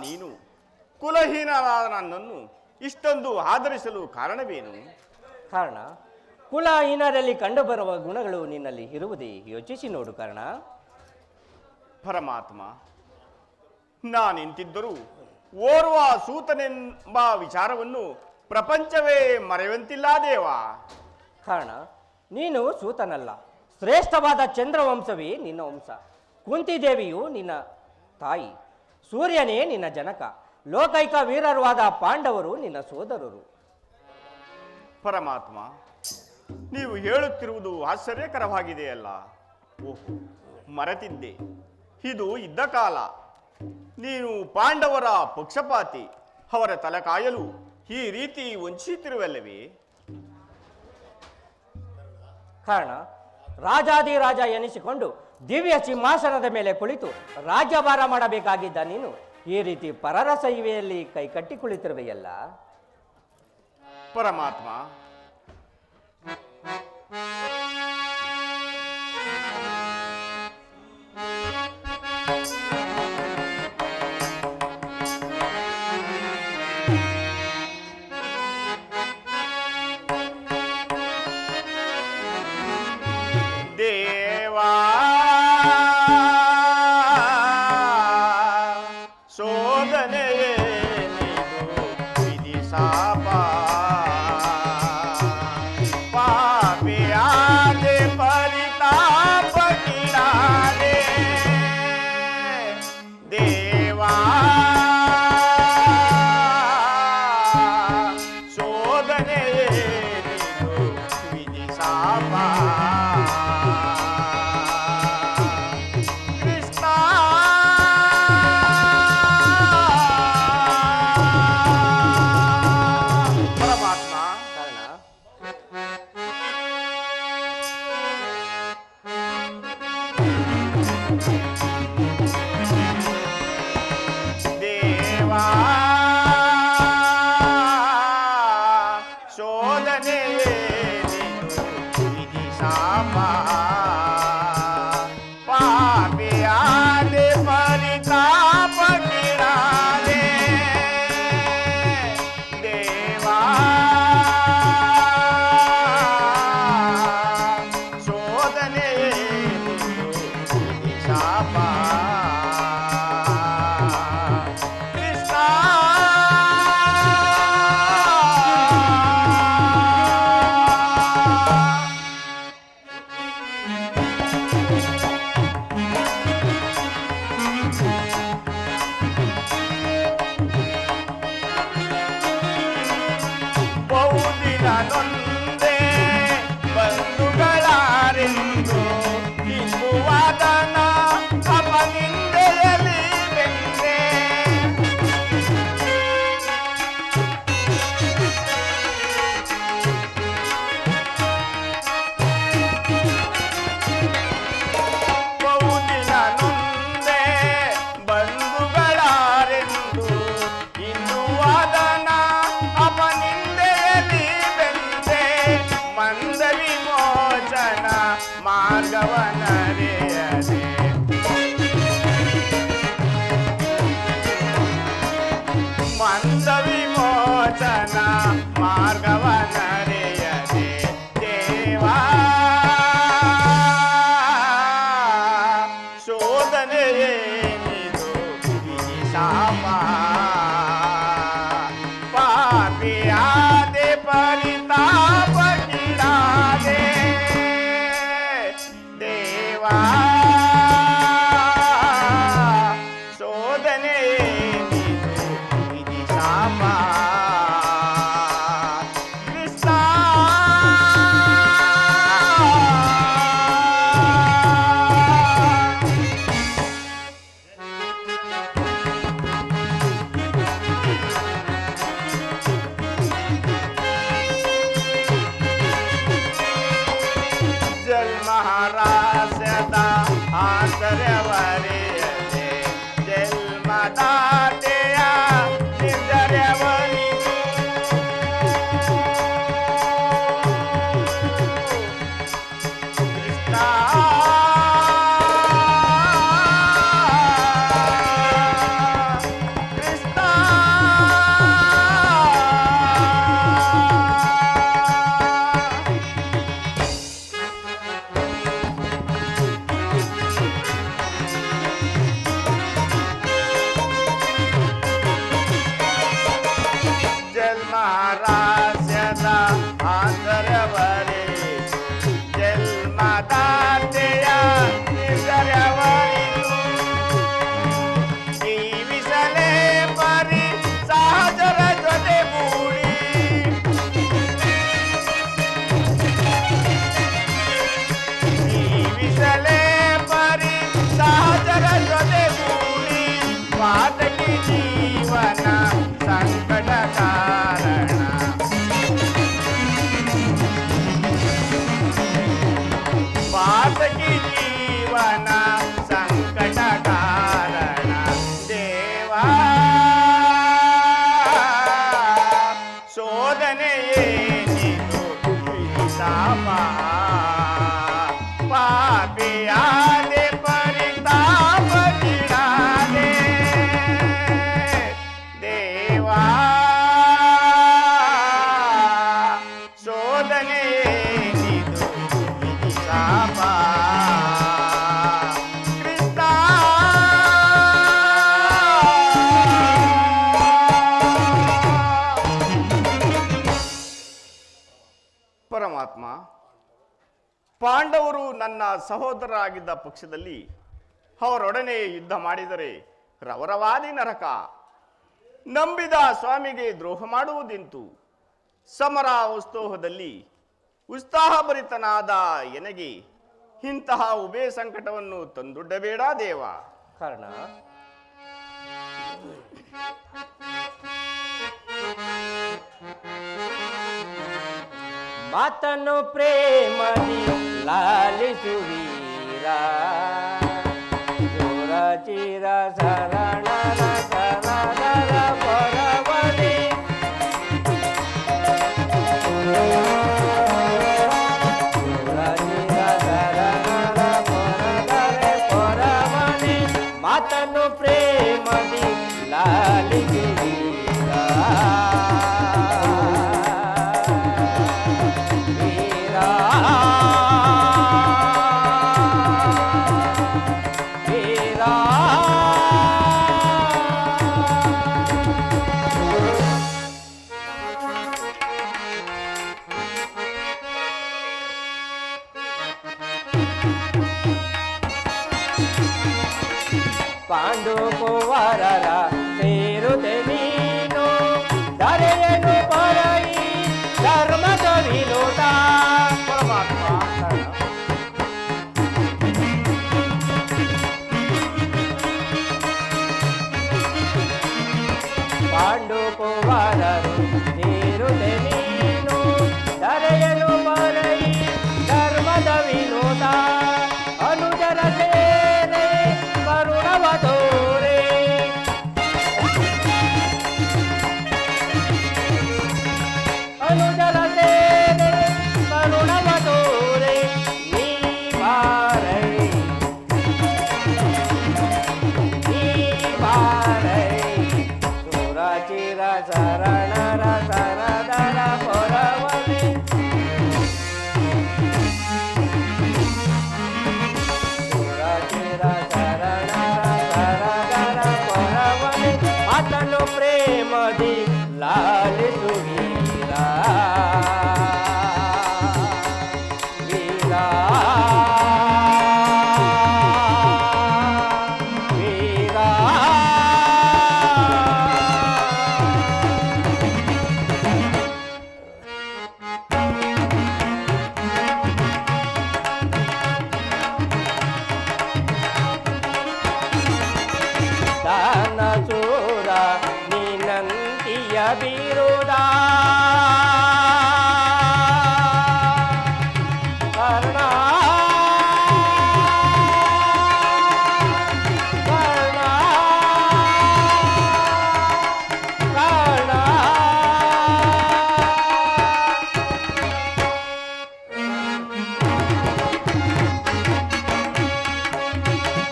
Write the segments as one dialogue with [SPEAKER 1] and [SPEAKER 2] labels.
[SPEAKER 1] ನೀನು ಕುಲಹೀನರಾದ ನನ್ನನ್ನು ಇಷ್ಟೊಂದು ಆದರಿಸಲು ಕಾರಣವೇನು?
[SPEAKER 2] ಕಾರಣ ಕುಲಹೀನರಲ್ಲಿ ಕಂಡುಬರುವ ಗುಣಗಳು ನಿನ್ನಲ್ಲಿ ಇರುವುದೇ ಯೋಚಿಸಿ ನೋಡು ಕಾರಣ.
[SPEAKER 1] ಪರಮಾತ್ಮ, ನಾನಿಂತಿದ್ದರೂ ಓರ್ವ ಸೂತನೆಂಬ ವಿಚಾರವನ್ನು ಪ್ರಪಂಚವೇ ಮರೆಯುವಂತಿಲ್ಲ ದೇವ.
[SPEAKER 2] ಕಾರಣ ನೀನು ಸೂತನಲ್ಲ, ಶ್ರೇಷ್ಠವಾದ ಚಂದ್ರವಂಶವೇ ನಿನ್ನ ವಂಶ. ಕುಂತಿದೇವಿಯು ನಿನ್ನ ತಾಯಿ, ಸೂರ್ಯನೇ ನಿನ್ನ ಜನಕ, ಲೋಕೈಕ ವೀರರುವಾದ ಪಾಂಡವರು ನಿನ್ನ ಸೋದರರು.
[SPEAKER 1] ಪರಮಾತ್ಮ, ನೀವು ಹೇಳುತ್ತಿರುವುದು ಆಶ್ಚರ್ಯಕರವಾಗಿದೆಯಲ್ಲ. ಓಹೋ, ಮರೆತಿದ್ದೆ, ಇದು ಇದ್ದ ಕಾಲ. ನೀನು ಪಾಂಡವರ ಪಕ್ಷಪಾತಿ, ಅವರ ತಲೆ ಕಾಯಲು ಈ ರೀತಿ ವಂಚಿಸುತ್ತಿರುವಲ್ಲವೇ?
[SPEAKER 2] ಕಾರಣ ರಾಜಾದಿರಾಜ ಎನಿಸಿಕೊಂಡು ದಿವ್ಯ ಸಿಂಹಾಸನದ ಮೇಲೆ ಕುಳಿತು ರಾಜ್ಯಭಾರ ಮಾಡಬೇಕಾಗಿದ್ದ ನೀನು ಈ ರೀತಿ ಪರರ ಸೇವೆಯಲ್ಲಿ ಕೈಕಟ್ಟಿ ಕುಳಿತಿರುವೆಯಲ್ಲ.
[SPEAKER 1] ಪರಮಾತ್ಮ, ದೇವಾ ಶೋಧನೆಯೇ ವಿಧಿ ಶಾಪ, ಪಾಪಿಯಾದೆ ಪರಿತಾಪ ಗಿಡಾದೆ. ದೇವಾ ಶೋಧನೆಯೇ ವಿಧಿ ಶಾಪ. ದೇವಾ ಶೋಧನೆ ವಿಧಿ ಶಾಪ, ಪಾಪಿಯಾದೆ ಪರಿತಾಪ ಗಿಡಾದೆ. ದೇವಾ ಶೋಧನೆ ವಿಧಿ ಶಾಪ. ಬಹುದಿನ ನೊಂದೆ ಬಂಧುಗಳಾರೆಂದು ಇಂದು ವಾದನ ಅಪನಿಂದೆಯಲ್ಲಿ ಬೆಂದೆ. ಬಹುದಿನ ನೊಂದೆ ಬಂಧುಗಳಾರೆಂದು ಇಂದು ವಾದನ ಅಪನಿಂದೆಯಲ್ಲಿ ಬೆಂದೆ. ಮಂದ ವಿಮೋಚನ ಮಾರ್ಗವನರಿಯದೆ, ಮಂದ ವಿಮೋಚನ ಮಾರ್ಗವನರಿಯದೆ. ದೇವಾ ಶೋಧನೆಯೇನಿದು ವಿಧಿ ಶಾಪ, ಪಾಪಿಯಾದೆ ಪರಿತಾಪ ಗಿಡಾದೆ. ದೇವಾ ಶೋಧನೆಯೇನಿದು ವಿಧಿ ಶಾಪ. ಕೃಷ್ಣ ಜನ್ಮಹಾರಾಸ್ಯದ ಆಂತರ್ಯವರಿಯದೆ, ಜನ್ಮದಾತೆಯ ನಿರ್ಜರ್ಯವರಿದು. ಕೃಷ್ಣ ಕೃಷ್ಣ ಪಾಂಡವರು ನನ್ನ ಸಹೋದರರಾಗಿದ್ದ ಪಕ್ಷದಲ್ಲಿ ಅವರೊಡನೆ ಯುದ್ಧ ಮಾಡಿದರೆ ರವರವಾದಿ ನರಕ. ನಂಬಿದ ಸ್ವಾಮಿಗೆ ದ್ರೋಹ ಮಾಡುವುದೆಂತು? ಸಮರ ಉತ್ಸವದಲ್ಲಿ ಉತ್ಸಾಹಭರಿತನಾದ ಎನಗೆ ಇಂತಹ ಉಭಯ ಸಂಕಟವನ್ನು ತಂದೊಡ್ಡಬೇಡ ದೇವ.
[SPEAKER 2] ಕಾರಣ ಮಾತನ್ನು ಪ್ರೇಮದಿ ಲಾಲಿಸುವೀರ ಜೋರ ಚಿರ ಶರಣರ ಶರಣರ ಪರವನೆ ಜೋರ ಚಿರ ಶರಣರ ಪರದರೆ ಪರವನೆ ಮಾತನ್ನು ಪ್ರೇಮದಿ ಲಾಲಿಸುವೀರ ಪಾಂಡು ಕುವರರ ಸೇರುದೆ ನೀನು ಧರೆಯನು ಪರೈ ಧರ್ಮದ ವಿನೋದ.
[SPEAKER 1] ಪರಮಾತ್ಮ,
[SPEAKER 2] ಪಾಂಡು ಕುವರರು ಸೇರುದೆ ನೀನು ಧರೆಯನು ಪರೈ ಧರ್ಮದ ವಿನೋದ. ಅನುಜರ ಸೇನೆ ಕರುಣವ ತೋರೆ ಅನುಜರ ಸೇನೆ ಕರುಣವ ತೋರೆ ನೀ ಬಾರೈ ನೀ ಬಾರೈ ಸುರ ಚಿರ ಶರಣರ ಶರದರ ಪರವನೆ ಸುರ ಚಿರ ಶರಣರ ಶರದರ ಪರವನೆ ಮಾತನ್ನು ಪ್ರೇಮದಿ ಲಾಲಿಸುವೀರ ವೀರ ವೀರ ದಾನ ಚೂರ ನಿನಂತಿಯ ಬಿರುದ ಕರ್ಣ ಕರ್ಣ ಕರ್ಣ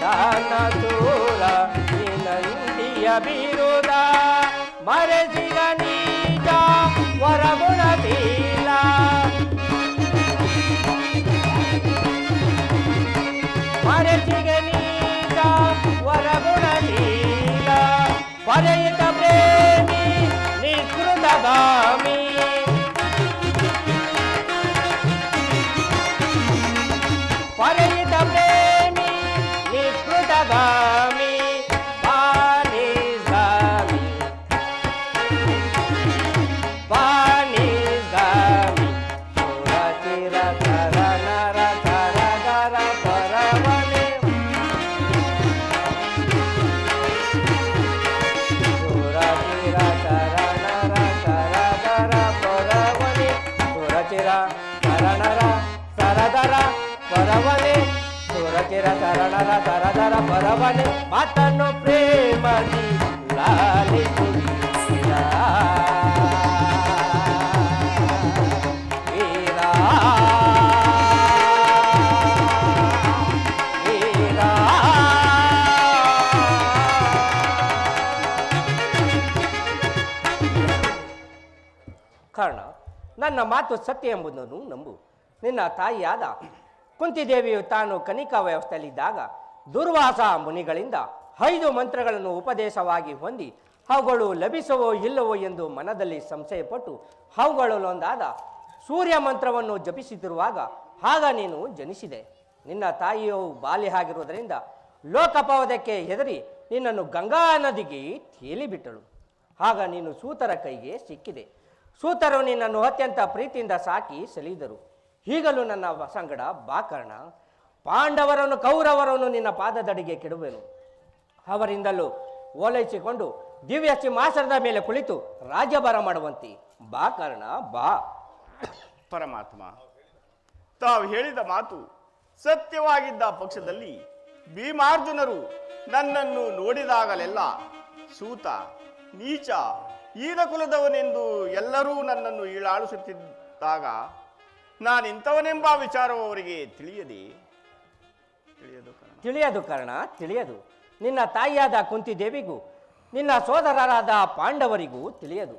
[SPEAKER 2] ದಾನ ಚೂರ ನಿನಂತಿಯ ಬಿರುದ ಮರೆಸಿದ ನೀಜ ಹೊರಗುಣತೀಲ ಮರೆಸಿಗ ನೀಜ ಹೊರಗುಣತೀಲ ಪರೆಯಿತ ಪ್ರೇಮಿ ನಿಷ್ಕೃತಗಾಮಿ ಪರೆಯಿತ ಪ್ರೇಮಿ ನಿಷ್ಕೃತಗಾಮಿ ಪಾನಿಗಾಮಿ ಪಾನಿಗಾಮಿ ಸುರ ಚಿರ ಶರಣರ ಶರದರ ಪರವನೆ ಸುರ ಚಿರ ಶರಣರ ಶರದರ ಪರವನೆ ಸುರ ಚಿರ ಶರಣರ ಶರದರ ಪರವನೆ ಸುರ ಚಿರ ಶರಣರ ಶರದರ ಪರವನೆ ಮಾತನ್ನು ಪ್ರೇಮದಿ ಲಾಲಿಸುವೀರ ವೀರ ವೀರ ಕಾರಣ ನನ್ನ ಮಾತು ಸತ್ಯ ಎಂಬುದನ್ನು ನಂಬು. ನಿನ್ನ ತಾಯಿಯಾದ ಕುಂತಿದೇವಿಯು ತಾನು ಕನಿಕಾ ವ್ಯವಸ್ಥೆಯಲ್ಲಿದ್ದಾಗ ದುರ್ವಾಸ ಮುನಿಗಳಿಂದ 5 ಮಂತ್ರಗಳನ್ನು ಉಪದೇಶವಾಗಿ ಹೊಂದಿ ಅವುಗಳು ಲಭಿಸುವೋ ಇಲ್ಲವೋ ಎಂದು ಮನದಲ್ಲಿ ಸಂಶಯಪಟ್ಟು ಅವುಗಳಲ್ಲೊಂದಾದ ಸೂರ್ಯ ಮಂತ್ರವನ್ನು ಜಪಿಸುತ್ತಿರುವಾಗ ಆಗ ನೀನು ಜನಿಸಿದೆ. ನಿನ್ನ ತಾಯಿಯು ಬಾಲ್ಯ ಆಗಿರುವುದರಿಂದ ಲೋಕಪವದಕ್ಕೆ ಹೆದರಿ ನಿನ್ನನ್ನು ಗಂಗಾ ನದಿಗೆ ತೇಲಿಬಿಟ್ಟಳು. ಆಗ ನೀನು ಸೂತರ ಕೈಗೆ ಸಿಕ್ಕಿದೆ. ಸೂತರು ನಿನ್ನನ್ನು ಅತ್ಯಂತ ಪ್ರೀತಿಯಿಂದ ಸಾಕಿ ಸೆಳೆದರು. ಈಗಲೂ ನನ್ನ ಸಂಗಡ ಬಾಕರ್ಣ, ಪಾಂಡವರನ್ನು ಕೌರವರನ್ನು ನಿನ್ನ ಪಾದದಡಿಗೆ ಕೆಡುವೆನು. ಅವರಿಂದಲೂ ಓಲೈಸಿಕೊಂಡು ದಿವ್ಯ ಸಿಂಹಾಸನದ ಮೇಲೆ ಕುಳಿತು ರಾಜ್ಯಭಾರ ಮಾಡುವಂತೆ ಬಾಕರ್ಣ ಬಾ.
[SPEAKER 1] ಪರಮಾತ್ಮ, ತಾವು ಹೇಳಿದ ಮಾತು ಸತ್ಯವಾಗಿದ್ದ ಪಕ್ಷದಲ್ಲಿ ಭೀಮಾರ್ಜುನರು ನನ್ನನ್ನು ನೋಡಿದಾಗಲೆಲ್ಲ ಸೂತ, ನೀಚ, ಈನ ಕುಲದವನೆಂದು ಎಲ್ಲರೂ ನನ್ನನ್ನು ಹೀಳಾಡಿಸುತ್ತಿದ್ದಾಗ ನಾನಿಂಥವನೆಂಬ ವಿಚಾರವು ಅವರಿಗೆ
[SPEAKER 2] ತಿಳಿಯದು ಕರ್ಣ, ತಿಳಿಯದು. ನಿನ್ನ ತಾಯಿಯಾದ ಕುಂತಿದೇವಿಗೂ ನಿನ್ನ ಸೋದರರಾದ ಪಾಂಡವರಿಗೂ ತಿಳಿಯದು.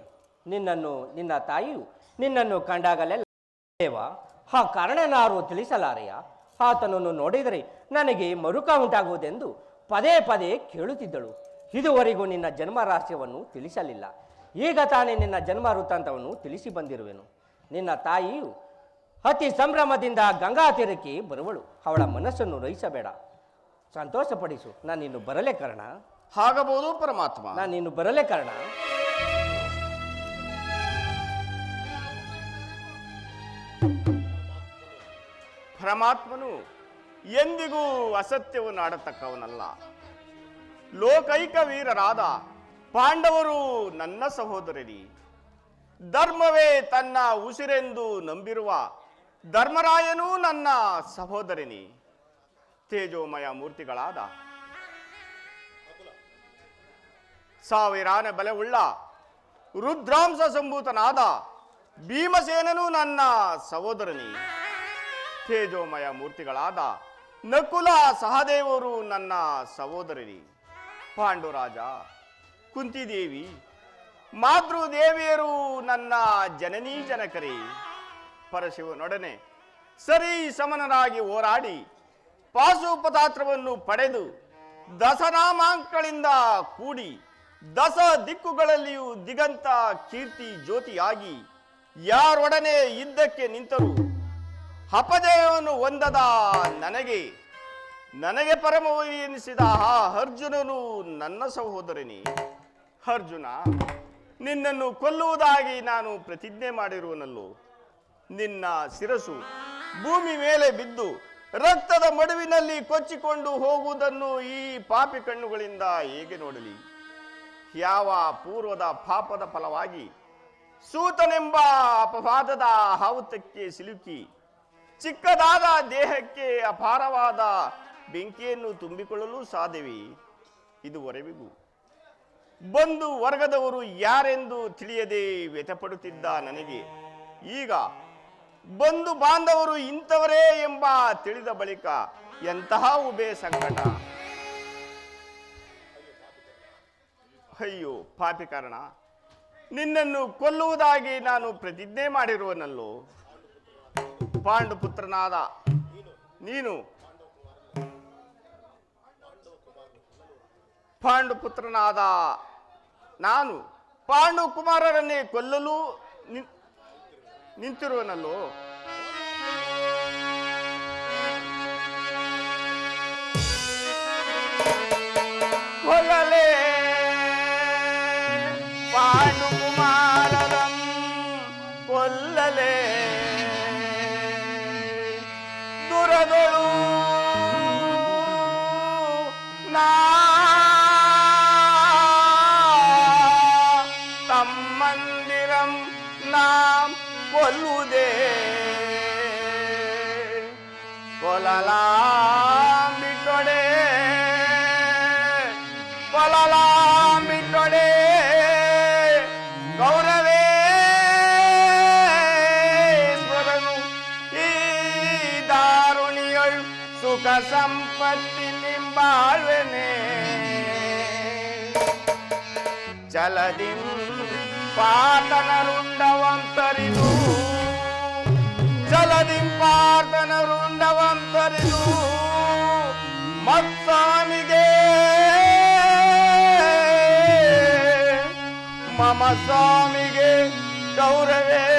[SPEAKER 2] ನಿನ್ನ ತಾಯಿಯು ನಿನ್ನನ್ನು ಕಂಡಾಗಲೆಲ್ಲ ದೇವ, ಆ ಕಾರಣನಾರು ತಿಳಿಸಲಾರೆಯ? ಆತನನ್ನು ನೋಡಿದರೆ ನನಗೆ ಮರುಕ ಉಂಟಾಗುವುದೆಂದು ಪದೇ ಪದೇ ಕೇಳುತ್ತಿದ್ದಳು. ಇದುವರೆಗೂ ನಿನ್ನ ಜನ್ಮ ರಹಸ್ಯವನ್ನು ತಿಳಿಸಲಿಲ್ಲ. ಈಗ ತಾನೇ ನಿನ್ನ ಜನ್ಮ ವೃತ್ತಾಂತವನ್ನು ತಿಳಿಸಿ ಬಂದಿರುವೆನು. ನಿನ್ನ ತಾಯಿಯು ಅತಿ ಸಂಭ್ರಮದಿಂದ ಗಂಗಾ ತೀರಕ್ಕೆ ಬರುವಳು. ಅವಳ ಮನಸ್ಸನ್ನು ರಹಿಸಬೇಡ, ಸಂತೋಷಪಡಿಸು. ನಾನಿನ್ನು ಬರಲೇ ಕರ್ಣ.
[SPEAKER 1] ಆಗಬಹುದು ಪರಮಾತ್ಮ,
[SPEAKER 2] ನಾನಿನ್ನು ಬರಲೇ ಕರ್ಣ.
[SPEAKER 1] ಪರಮಾತ್ಮನು ಎಂದಿಗೂ ಅಸತ್ಯವನ್ನು ಆಡತಕ್ಕವನಲ್ಲ. ಲೋಕೈಕ ವೀರರಾದ ಪಾಂಡವರು ನನ್ನ ಸಹೋದರರಿ. ಧರ್ಮವೇ ತನ್ನ ಉಸಿರೆಂದು ನಂಬಿರುವ ಧರ್ಮರಾಯನೂ ನನ್ನ ಸಹೋದರನಿ. ತೇಜೋಮಯ ಮೂರ್ತಿಗಳಾದ ಸಾವಿರಾನ ಬಲವುಳ್ಳ ರುದ್ರಾಂಶ ಸಂಭೂತನಾದ ಭೀಮಸೇನನೂ ನನ್ನ ಸಹೋದರನಿ. ತೇಜೋಮಯ ಮೂರ್ತಿಗಳಾದ ನಕುಲ ಸಹದೇವರು ನನ್ನ ಸಹೋದರರಿ. ಪಾಂಡುರಾಜ, ಕುಂತಿದೇವಿ, ಮಾತೃದೇವಿಯರು ನನ್ನ ಜನನೀ ಜನಕರೇ. ಪರಶಿವನೊಡನೆ ಸರಿ ಸಮನರಾಗಿ ಹೋರಾಡಿ ಪಾಶುಪತಾಸ್ತ್ರವನ್ನು ಪಡೆದು ದಶನಾಮಾಂಕಗಳಿಂದ ಕೂಡಿ ದಶ ದಿಕ್ಕುಗಳಲ್ಲಿಯೂ ದಿಗಂತ ಕೀರ್ತಿ ಜ್ಯೋತಿಯಾಗಿ ಯಾರೊಡನೆ ಯುದ್ಧಕ್ಕೆ ನಿಂತರು ಅಪಜಯವನ್ನು ಹೊಂದದ ನನಗೆ ಪರಮವೈರಿ ಎನಿಸಿದ ಆ ಅರ್ಜುನನು ನನ್ನ ಸಹೋದರನೇ. ಅರ್ಜುನ, ನಿನ್ನನ್ನು ಕೊಲ್ಲುವುದಾಗಿ ನಾನು ಪ್ರತಿಜ್ಞೆ ಮಾಡಿರುವನಲ್ಲೋ. ನಿನ್ನ ಶಿರಸು ಭೂಮಿ ಮೇಲೆ ಬಿದ್ದು ರಕ್ತದ ಮಡುವಿನಲ್ಲಿ ಕೊಚ್ಚಿಕೊಂಡು ಹೋಗುವುದನ್ನು ಈ ಪಾಪಿ ಕಣ್ಣುಗಳಿಂದ ಹೇಗೆ ನೋಡಲಿ? ಯಾವ ಪೂರ್ವದ ಪಾಪದ ಫಲವಾಗಿ ಸೂತನೆಂಬ ಅಪವಾದದ ಆಹುತಕ್ಕೆ ಸಿಲುಕಿ ಚಿಕ್ಕದಾದ ದೇಹಕ್ಕೆ ಅಪಾರವಾದ ಬೆಂಕಿಯನ್ನು ತುಂಬಿಕೊಳ್ಳಲು ಸಾಧ್ಯವೇ? ಇದುವರೆವಿಗೂ ಬಂಧು ವರ್ಗದವರು ಯಾರೆಂದು ತಿಳಿಯದೆ ವ್ಯಥಪಡುತ್ತಿದ್ದ ನನಗೆ ಈಗ ಬಂಧು ಬಾಂಧವರು ಇಂಥವರೇ ಎಂಬ ತಿಳಿದ ಬಳಿಕ ಎಂತಹ ಉಭಯ ಸಂಕಟ! ಅಯ್ಯೋ ಪಾಪಿ ಕಾರಣ, ನಿನ್ನನ್ನು ಕೊಲ್ಲುವುದಾಗಿ ನಾನು ಪ್ರತಿಜ್ಞೆ ಮಾಡಿರುವನಲ್ಲೋ. ಪಾಂಡುಪುತ್ರನಾದ ನೀನು ಪಾಂಡುಪುತ್ರನಾದ ನಾನು ಪಾಂಡು ಕುಮಾರರನ್ನೇ ಕೊಲ್ಲಲು ನಿಂತಿರುವನಲ್ಲೋ. ಕೊಲ್ಲಲೇ ಪಾಂಡು ಕುಮಾರರಂ ಕೊಲ್ಲಲೇ ದುರದೊಳು ನಾ ತಮ್ಮಂದಿರಂ ನಾಂ ಕೊಲ್ಲುವುದೇ ಕೊಲಲಾಂಬಿಟ್ಟೊಡೆ ಕೊಲಲಾಂಬಿಟ್ಟೊಡೆ ಗೌರವೇಶ್ವರನು ಈ ದಾರುಣಿಯಳು ಸುಖ ಸಂಪತ್ತಿ ನಿಂಬಾಳ್ವೆನೆ ಚಲದಿಂ ಪಾತನರುಂಡವಂತರಿದು ಜಲದಿಂ ಪಾತನರುಂಡವಂತರಿದು ಮತ್ಸ್ವಾಮಿಗೆ ಮಮ ಸ್ವಾಮಿಗೆ ಗೌರವೇಶ್ವರನಿಗೆ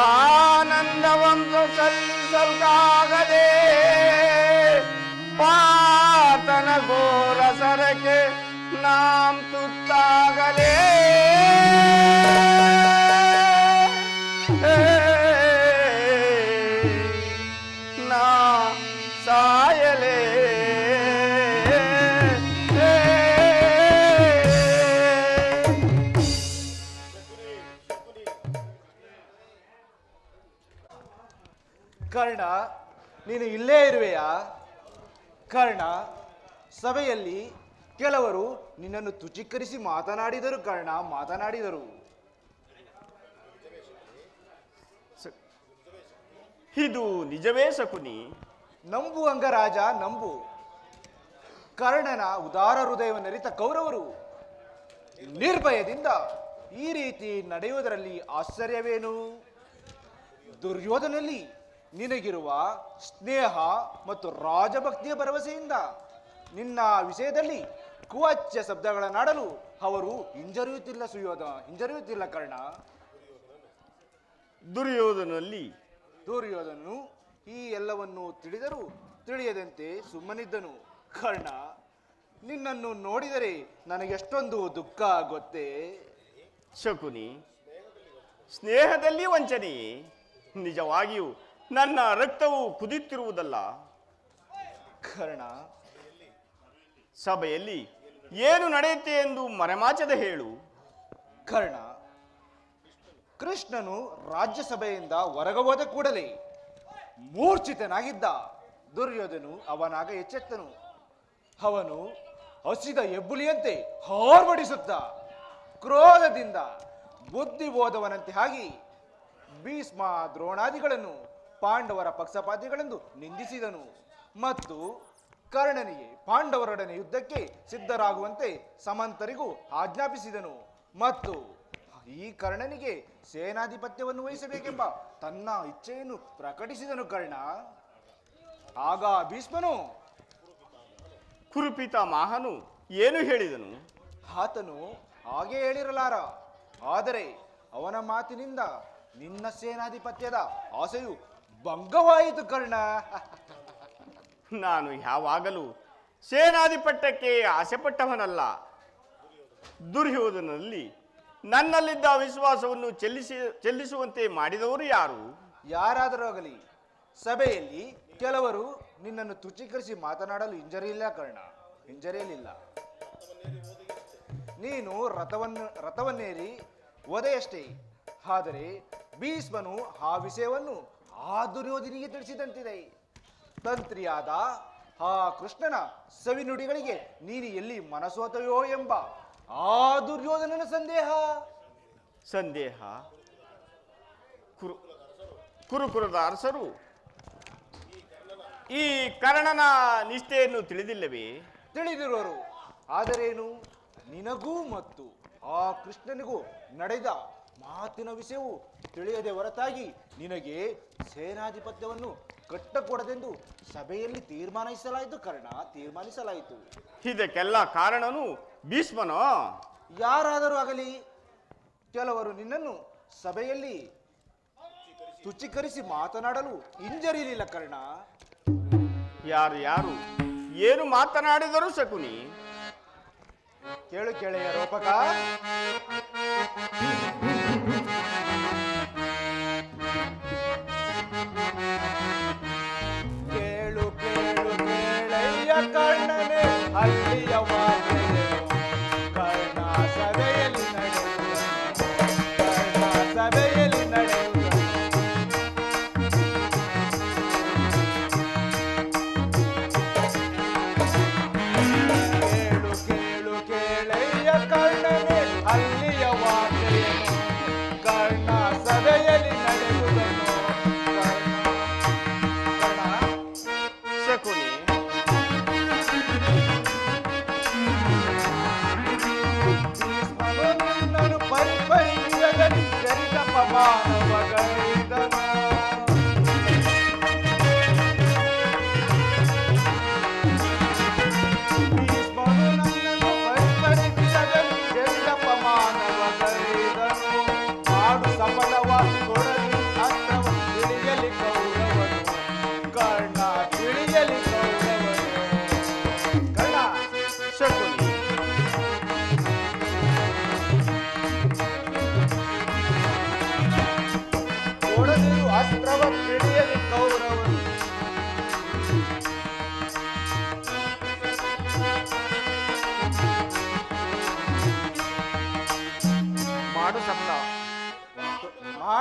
[SPEAKER 1] ಆನಂದವನ್ನು ಸಲ್ಲಿಸಲ್ಕಾಗದೆ ಪಾತನ ಘೋರ ಸರಕ್ಕೆ ನಾಂ ತುತ್ತಾಗಲೇ ನಾ ಸಾಯಲೇ
[SPEAKER 3] ಕರ್ಣ, ನೀನು ಇಲ್ಲೇ ಇರುವೆಯಾ? ಕರ್ಣ, ಸಭೆಯಲ್ಲಿ ಕೆಲವರು ನಿನ್ನನ್ನು ತುಚೀಕರಿಸಿ ಮಾತನಾಡಿದರು. ಕರ್ಣ, ಮಾತನಾಡಿದರು.
[SPEAKER 1] ಇದು ನಿಜವೇ ಶಕುನಿ?
[SPEAKER 3] ನಂಬು ಅಂಗರಾಜ, ನಂಬು. ಕರ್ಣನ ಉದಾರ ಹೃದಯವನ್ನರಿತ ಕೌರವರು ನಿರ್ಭಯದಿಂದ ಈ ರೀತಿ ನಡೆಯುವುದರಲ್ಲಿ ಆಶ್ಚರ್ಯವೇನು? ದುರ್ಯೋಧನಲ್ಲಿ ನಿನಗಿರುವ ಸ್ನೇಹ ಮತ್ತು ರಾಜಭಕ್ತಿಯ ಭರವಸೆಯಿಂದ ನಿನ್ನ ವಿಷಯದಲ್ಲಿ ಕುವಚ್ಯ ಶಬ್ದಗಳನ್ನಾಡಲು ಅವರು ಹಿಂಜರಿಯುತ್ತಿಲ್ಲ ಕರ್ಣ. ದುರ್ಯೋಧನನು ಈ ಎಲ್ಲವನ್ನು ತಿಳಿದರೂ ತಿಳಿಯದಂತೆ ಸುಮ್ಮನಿದ್ದನು. ಕರ್ಣ, ನಿನ್ನನ್ನು ನೋಡಿದರೆ ನನಗೆಷ್ಟೊಂದು ದುಃಖ ಗೊತ್ತೇ?
[SPEAKER 1] ಶಕುನಿ, ಸ್ನೇಹದಲ್ಲಿ ವಂಚನೆಯೇ? ನಿಜವಾಗಿಯೂ ನನ್ನ ರಕ್ತವು ಕುದಿಯುತ್ತಿರುವುದಲ್ಲ.
[SPEAKER 3] ಕರ್ಣ,
[SPEAKER 1] ಸಭೆಯಲ್ಲಿ ಏನು ನಡೆಯುತ್ತೆ ಎಂದು ಮರೆಮಾಚದೆ ಹೇಳು.
[SPEAKER 3] ಕರ್ಣ, ಕೃಷ್ಣನು ರಾಜ್ಯಸಭೆಯಿಂದ ಹೊರಗೆ ಹೋದ ಕೂಡಲೇ ಮೂರ್ಛಿತನಾಗಿದ್ದ ದುರ್ಯೋಧನು ಅವನಾಗ ಎಚ್ಚೆತ್ತನು. ಅವನು ಹಸಿದ ಹೆಬ್ಬುಲಿಯಂತೆ ಹಾರ್ಬಡಿಸುತ್ತ ಕ್ರೋಧದಿಂದ ಬುದ್ಧಿ ಹೋದವನಂತೆ ಆಗಿ ಭೀಷ್ಮ ದ್ರೋಣಾದಿಗಳನ್ನು ಪಾಂಡವರ ಪಕ್ಷಪಾತಿಗಳೆಂದು ನಿಂದಿಸಿದನು ಮತ್ತು ಕರ್ಣನಿಗೆ ಪಾಂಡವರೊಡನೆ ಯುದ್ಧಕ್ಕೆ ಸಿದ್ಧರಾಗುವಂತೆ ಸಮಂತರಿಗೂ ಆಜ್ಞಾಪಿಸಿದನು ಮತ್ತು ಈ ಕರ್ಣನಿಗೆ ಸೇನಾಧಿಪತ್ಯವನ್ನು ವಹಿಸಬೇಕೆಂಬ ತನ್ನ ಇಚ್ಛೆಯನ್ನು ಪ್ರಕಟಿಸಿದನು. ಕರ್ಣ, ಆಗ ಭೀಷ್ಮನು
[SPEAKER 1] ಕುರುಪಿತ ಮಾಹನು ಏನು ಹೇಳಿದನು?
[SPEAKER 3] ಆತನು ಹಾಗೆ ಹೇಳಿರಲಾರ, ಆದರೆ ಅವನ ಮಾತಿನಿಂದ ನಿನ್ನ ಸೇನಾಧಿಪತ್ಯದ ಆಸೆಯು ಭಂಗವಾಯಿತು. ಕರ್ಣ,
[SPEAKER 1] ನಾನು ಯಾವಾಗಲೂ ಸೇನಾಧಿಪತ್ಯಕ್ಕೆ ಆಸೆಪಟ್ಟವನಲ್ಲ. ದುರ್ಯೋಧನಲ್ಲಿ ನನ್ನಲ್ಲಿದ್ದ ವಿಶ್ವಾಸವನ್ನು ಚೆಲ್ಲಿಸುವಂತೆ ಮಾಡಿದವರು ಯಾರು?
[SPEAKER 3] ಯಾರಾದರೂ ಆಗಲಿ ಸಭೆಯಲ್ಲಿ ಕೆಲವರು ನಿನ್ನನ್ನು ತುಚ್ಛೀಕರಿಸಿ ಮಾತನಾಡಲು ಹಿಂಜರಿಯಲಿಲ್ಲ. ನೀನು ರಥವನ್ನೇರಿ ಹೋದೆಯಷ್ಟೇ. ಆದರೆ ಭೀಷ್ಮನು ಆ ವಿಷಯವನ್ನು ಆ ದುರ್ಯೋಧನಿಗೆ ತಿಳಿಸಿದಂತಿದೆ. ತಂತ್ರಿಯಾದ ಆ ಕೃಷ್ಣನ ಸವಿನುಡಿಗಳಿಗೆ ನೀನು ಎಲ್ಲಿ ಮನಸೋತೆಯೋ ಎಂಬ ಆ ದುರ್ಯೋಧನನ ಸಂದೇಹ.
[SPEAKER 1] ಕುರುಕುಲದ ಅರಸರು ಈ ಕರ್ಣನ ನಿಷ್ಠೆಯನ್ನು ತಿಳಿದಿಲ್ಲವೇ?
[SPEAKER 3] ತಿಳಿದಿರುವರು. ಆದರೇನು, ನಿನಗೂ ಮತ್ತು ಆ ಕೃಷ್ಣನಿಗೂ ನಡೆದ ಮಾತಿನ ವಿಷಯವು ತಿಳಿಯದೆ ಹೊರತಾಗಿ ನಿನಗೆ ಸೇನಾಧಿಪತ್ಯವನ್ನು ಕಟ್ಟಕೊಡದೆಂದು ಸಭೆಯಲ್ಲಿ ತೀರ್ಮಾನಿಸಲಾಯಿತು. ಕರ್ಣ, ತೀರ್ಮಾನಿಸಲಾಯಿತು.
[SPEAKER 1] ಇದಕ್ಕೆಲ್ಲ ಕಾರಣನು ಭೀಷ್ಮನೋ?
[SPEAKER 3] ಯಾರಾದರೂ ಆಗಲಿ ಕೆಲವರು ನಿನ್ನನ್ನು ಸಭೆಯಲ್ಲಿ ತುಚ್ಛೀಕರಿಸಿ ಮಾತನಾಡಲು ಹಿಂಜರಿಯಲಿಲ್ಲ. ಕರ್ಣ,
[SPEAKER 1] ಯಾರು ಏನು ಮಾತನಾಡಿದರು? ಶಕುನಿ,
[SPEAKER 3] ಕೇಳು ಕೇಳೆಯ ರೂಪಕ. ಕೇಳು ಕೇಳು ಕೇಳೆಯ ಕರ್ಣನೆ ಅಲ್ಲಿಯ ಕರ್ಣ ಸಭೆಯಲ್ಲಿ ನಡೆಯುವುದು. ಕೇಳು ಕೇಳು ಕೇಳೆಯ ಕರ್ಣನೆ ಅಲ್ಲಿಯ ವಾರ್ತೆಯನ್ನು ಕರ್ಣ ಸಭೆಯಲ್ಲಿ ನಡೆಯುವುದನ್ನು.
[SPEAKER 1] ಶಕುನಿ,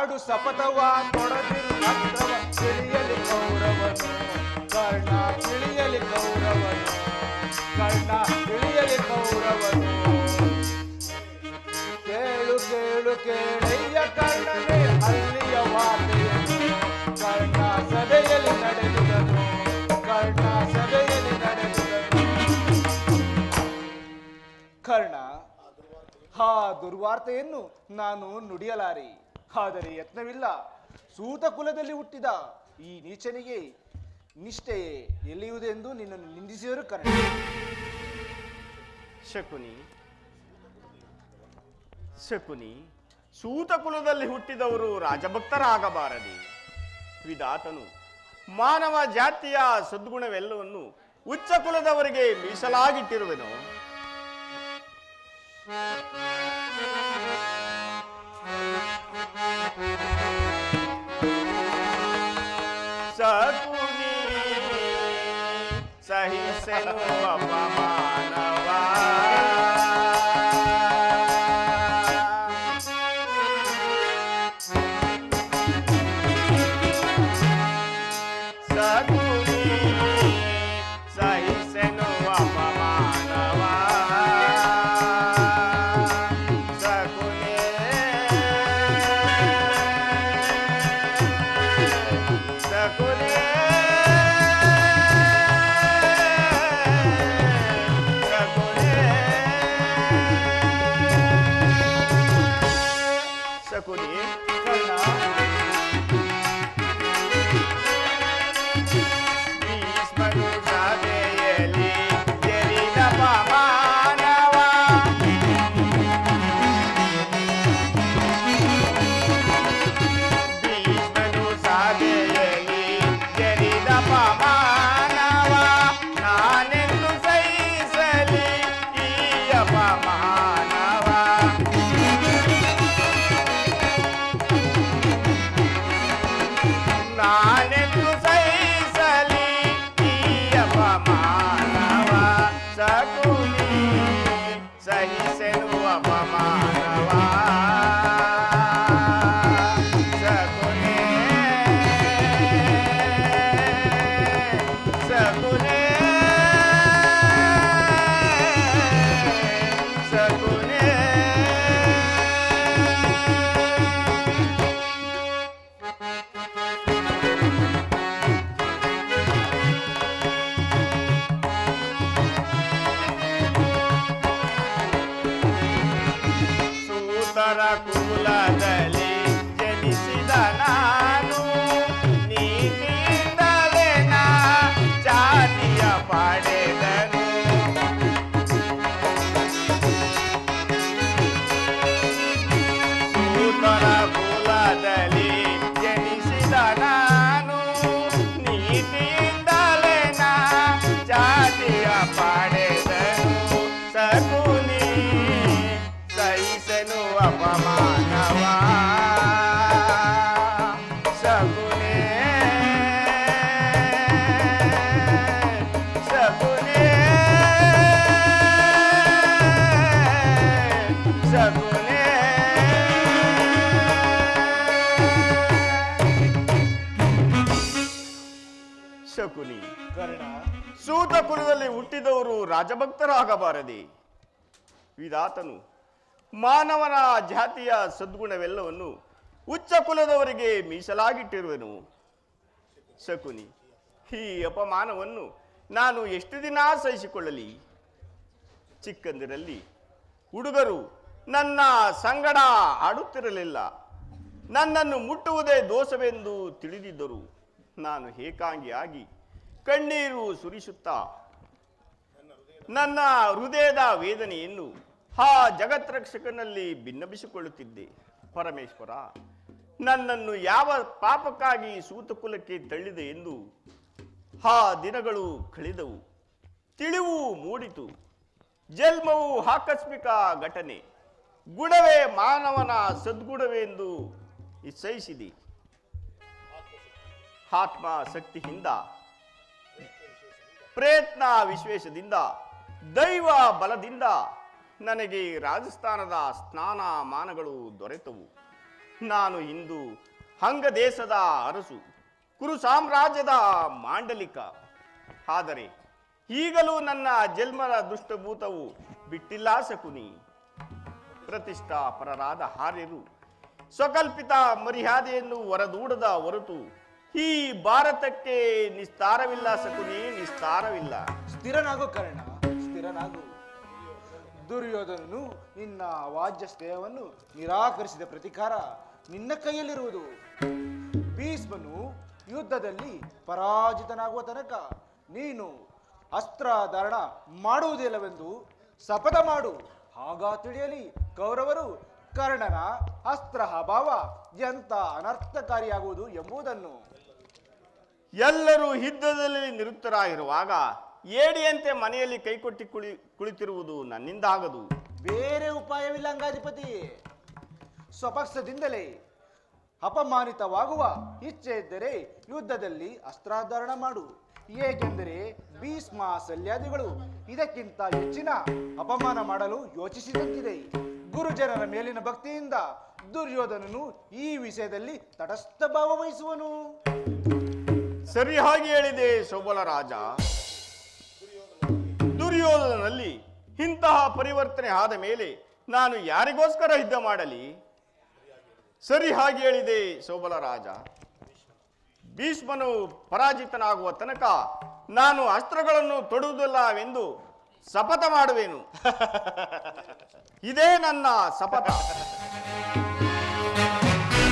[SPEAKER 3] ಮಾಡು ಸಪಥವ ತೊಡದಿರು ಅಸ್ತ್ರವ ತಿಳಿಯಲಿ ಗೌರವನು ಕರ್ಣ ತಿಳಿಯಲಿ ಗೌರವನು ಕರ್ಣ ತಿಳಿಯಲಿ ಗೌರವನು ಕೇಳು ಕೇಳು ಕೇಳಯ್ಯ ಕರ್ಣನೇ ಅಲ್ಲಿಯ ವಾರ್ತೆಯನ್ನು ಕರ್ಣ ಸಭೆಯಲ್ಲಿ ನಡೆದುದನು ಕರ್ಣ ಸಭೆಯಲ್ಲಿ ನಡೆದುದನು ಕರ್ಣ ಆ ದುರ್ವಾರ್ತೆಯನ್ನು ನಾನು ನುಡಿಯಲಾರೆ ಆದರೆ ಯತ್ನವಿಲ್ಲ ಸೂತ ಕುಲದಲ್ಲಿ ಹುಟ್ಟಿದ ಈ ನೀಚನಿಗೆ ನಿಷ್ಠೆ ಎಲ್ಲಿಯುವುದೆಂದು ನಿನ್ನನ್ನು ನಿಂದಿಸಿದರು ಕರ್ಣ
[SPEAKER 1] ಶಕುನಿ ಶಕುನಿ, ಸೂತ ಕುಲದಲ್ಲಿ ಹುಟ್ಟಿದವರು ರಾಜಭಕ್ತರಾಗಬಾರದೆ. ವಿಧಾತನು ಮಾನವ ಜಾತಿಯ ಸದ್ಗುಣವೆಲ್ಲವನ್ನು ಉಚ್ಚ ಕುಲದವರಿಗೆ ಮೀಸಲಾಗಿಟ್ಟಿರುವೆನು. ಸಕುನಿ ಸಹಿಸೆನು ಅಪಮಾನವ ಸಕುನಿ ಸಹಿಸೆನು ಅಪಮಾನವ ಸಕುನಿ ಸಕುನಿ ಸಕುನಿ ಭೀಷ್ಮನು ಸಭೆಯಲ್ಲಿ ಜರಿದ ಪಮಾನವ ಭೀಷ್ಮನು ಸಭೆಯಲ್ಲಿ ಜರಿದ ಪಮಾನವ ನಾನೆಂದು ಸಹಿಸಲಿ ಈ ಅಪಮಾನವ ನಾನೆಂದು ಸಹಿಸಲಿ ಈ ಅಪಮಾನವ ಸಕುನಿ ಸಹಿಸೆನು ಅಪಮಾನವ ಸಕುನಿ ಸಕುನಿ ಸಕುನಿ ಸೂತರ ಕುಲದಲ್ಲಿ ಜನಿಸಿದ ನಾನು ನೀತಿಯಿಂದಲೇ ನಾ ಜಾತಿಯ ಪಡೆದನು ಸೂತರ ಕುಲದಲ್ಲಿ ಜನಿಸಿದ ನಾನು ನೀತಿಯಿಂದಲೇ ನಾ ಜಾತಿಯ ಪಡೆದನು ಸಕುನಿ ಸಹಿಸೆನು ಅಪಮಾನವ ಸಕುನಿ ಸಕುನಿ ಸಕುನಿ ಶಕುನಿ,
[SPEAKER 3] ಕರ್ಣ
[SPEAKER 1] ಸೂತ ಕುಲದಲ್ಲಿ ಹುಟ್ಟಿದವರು ರಾಜಭಕ್ತರಾಗಬಾರದೆ. ವಿಧಾತನು ಮಾನವನ ಜಾತಿಯ ಸದ್ಗುಣವೆಲ್ಲವನ್ನು ಉಚ್ಚ ಕುಲದವರಿಗೆ ಮೀಸಲಾಗಿಟ್ಟಿರುವೆನು. ಶಕುನಿ, ಈ ಅಪಮಾನವನ್ನು ನಾನು ಎಷ್ಟು ದಿನ ಸಹಿಸಿಕೊಳ್ಳಲಿ? ಚಿಕ್ಕಂದಿರಲ್ಲಿ ಹುಡುಗರು ನನ್ನ ಸಂಗಡ ಆಡುತ್ತಿರಲಿಲ್ಲ. ನನ್ನನ್ನು ಮುಟ್ಟುವುದೇ ದೋಷವೆಂದು ತಿಳಿದಿದ್ದರು. ನಾನು ಏಕಾಂಗಿಯಾಗಿ ಕಣ್ಣೀರು ಸುರಿಸುತ್ತಾ ನನ್ನ ಹೃದಯದ ವೇದನೆಯನ್ನು ಆ ಜಗತ್ರಕ್ಷಕನಲ್ಲಿ ಭಿನ್ನಬಿಸಿಕೊಳ್ಳುತ್ತಿದ್ದೆ. ಪರಮೇಶ್ವರ, ನನ್ನನ್ನು ಯಾವ ಪಾಪಕ್ಕಾಗಿ ಸೂತಕುಲಕ್ಕೆ ತಳ್ಳಿದೆ ಎಂದು ಆ ದಿನಗಳು ಕಳೆದವು. ತಿಳಿವು ಮೂಡಿತು. ಜನ್ಮವು ಆಕಸ್ಮಿಕ ಘಟನೆ. ಗುಣವೇ ಮಾನವನ ಸದ್ಗುಣವೆಂದು ನಿಶ್ಚಯಿಸಿದೆ. ಆತ್ಮ ಶಕ್ತಿಯಿಂದ, ಪ್ರಯತ್ನ ವಿಶ್ವೇಶದಿಂದ, ದೈವ ಬಲದಿಂದ ನನಗೆ ರಾಜಸ್ಥಾನದ ಸ್ನಾನ ಮಾನಗಳು ದೊರೆತವು. ನಾನು ಇಂದು ಅಂಗ ದೇಶದ ಅರಸು, ಕುರು ಸಾಮ್ರಾಜ್ಯದ ಮಾಂಡಲಿಕ. ಆದರೆ ಈಗಲೂ ನನ್ನ ಜನ್ಮದ ದುಷ್ಟಭೂತವು ಬಿಟ್ಟಿಲ್ಲ ಶಕುನಿ. ಪ್ರತಿಷ್ಠಾಪರರಾದ ಆರ್ಯರು ಸ್ವಕಲ್ಪಿತ ಮರ್ಯಾದೆಯನ್ನು ಹೊರದೂಡದ ಹೊರತು ಈ ಭಾರತಕ್ಕೆ ನಿಸ್ತಾರವಿಲ್ಲ ಶಕುನಿ, ನಿಸ್ತಾರವಿಲ್ಲ.
[SPEAKER 3] ಸ್ಥಿರನಾಗು ಕರ್ಣ, ಸ್ಥಿರನಾಗು. ದುರ್ಯೋಧನನು ನಿನ್ನ ಅವಾಜ್ಯ ಸ್ನೇಹವನ್ನು ನಿರಾಕರಿಸಿದ ಪ್ರತಿಕಾರ ನಿನ್ನ ಕೈಯಲ್ಲಿರುವುದು. ಭೀಷ್ಮನು ಯುದ್ಧದಲ್ಲಿ ಪರಾಜಿತನಾಗುವ ತನಕ ನೀನು ಅಸ್ತ್ರಧಾರಣ ಮಾಡುವುದಿಲ್ಲವೆಂದು ಶಪಥ ಮಾಡು. ಆಗ ತಿಳಿಯಲಿ ಕೌರವರು ಕರ್ಣನ ಅಸ್ತ್ರ ಅಭಾವ ಎಂತ ಅನರ್ಥಕಾರಿಯಾಗುವುದು ಎಂಬುದನ್ನು.
[SPEAKER 1] ಎಲ್ಲರೂ ಯುದ್ಧದಲ್ಲಿ ನಿರುತ್ತರಾಗಿರುವಾಗ ಏಡಿಯಂತೆ ಮನೆಯಲ್ಲಿ ಕೈಕೊಟ್ಟಿ ಕುಳಿತಿರುವುದು ನನ್ನಿಂದ ಆಗದು.
[SPEAKER 3] ಬೇರೆ ಉಪಾಯವಿಲ್ಲ ಅಂಗಾಧಿಪತಿ. ಸ್ವಪಕ್ಷದಿಂದಲೇ ಅಪಮಾನಿತವಾಗುವ ಇಚ್ಛೆ ಇದ್ದರೆ ಯುದ್ಧದಲ್ಲಿ ಅಸ್ತ್ರಾಧಾರಣ ಮಾಡು. ಏಕೆಂದರೆ ಭೀಷ್ಮ ಶಲ್ಯಾದಿಗಳು ಇದಕ್ಕಿಂತ ಹೆಚ್ಚಿನ ಅಪಮಾನ ಮಾಡಲು ಯೋಚಿಸಿದಂತಿದೆ. ಗುರುಜನರ ಮೇಲಿನ ಭಕ್ತಿಯಿಂದ ದುರ್ಯೋಧನನು ಈ ವಿಷಯದಲ್ಲಿ ತಟಸ್ಥ ಭಾವ ವಹಿಸುವನು.
[SPEAKER 1] ಸರಿಯಾಗಿ ಹೇಳಿದೆ ಸೋಬಲ ರಾಜ. ದುರ್ಯೋಧನಲ್ಲಿ ಇಂತಹ ಪರಿವರ್ತನೆ ಆದ ಮೇಲೆ ನಾನು ಯಾರಿಗೋಸ್ಕರ ಯುದ್ಧ ಮಾಡಲಿ? ಸರಿಯಾಗಿ ಹೇಳಿದೆ ಸೋಬಲ ರಾಜ. ಭೀಷ್ಮನು ಪರಾಜಿತನಾಗುವ ತನಕ ನಾನು ಅಸ್ತ್ರಗಳನ್ನು ತೊಡುವುದಿಲ್ಲವೆಂದು ಶಪಥ ಮಾಡುವೆನು. ಇದೇ ನನ್ನ ಶಪಥ.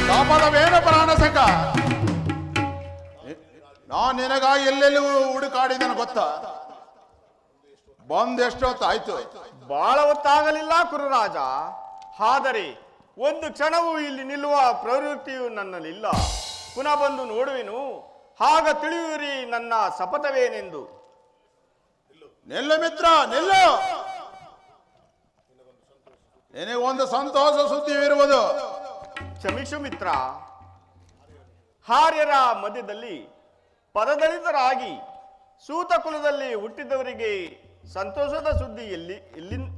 [SPEAKER 4] ಕಾಪಾಡವೇನು ಪ್ರಾಣಸಂಗ? ನಾನು ನಿನಗಾಗಿ ಎಲ್ಲೆಲ್ಲೂ ಹುಡುಕಾಡಿದನು ಗೊತ್ತಾ? ಬಂದೆಷ್ಟೊತ್ತಾಯ್ತು?
[SPEAKER 1] ಬಹಳ ಹೊತ್ತಾಗಲಿಲ್ಲ ಕುರುರಾಜ. ಆದರೆ ಒಂದು ಕ್ಷಣವೂ ಇಲ್ಲಿ ನಿಲ್ಲುವ ಪ್ರವೃತ್ತಿಯು ನನ್ನಲ್ಲಿಲ್ಲ. ಪುನಃ ಬಂದು ನೋಡುವೆನು, ಆಗ ತಿಳಿಯುವಿರಿ ನನ್ನ ಶಪಥವೇನೆಂದು.
[SPEAKER 4] ನಿಲ್ಲು ಮಿತ್ರ, ನಿಲ್ಲು. ನಿನಗೊಂದು ಸಂತೋಷ ಸುದ್ದಿವಿರುವುದು.
[SPEAKER 1] ಕ್ಷಮಿಸು ಮಿತ್ರ. ಆರ್ಯರ ಮಧ್ಯದಲ್ಲಿ ಪದದಲಿತರಾಗಿ ಸೂತ ಕುಲದಲ್ಲಿ ಹುಟ್ಟಿದವರಿಗೆ ಸಂತೋಷದ ಸುದ್ದಿ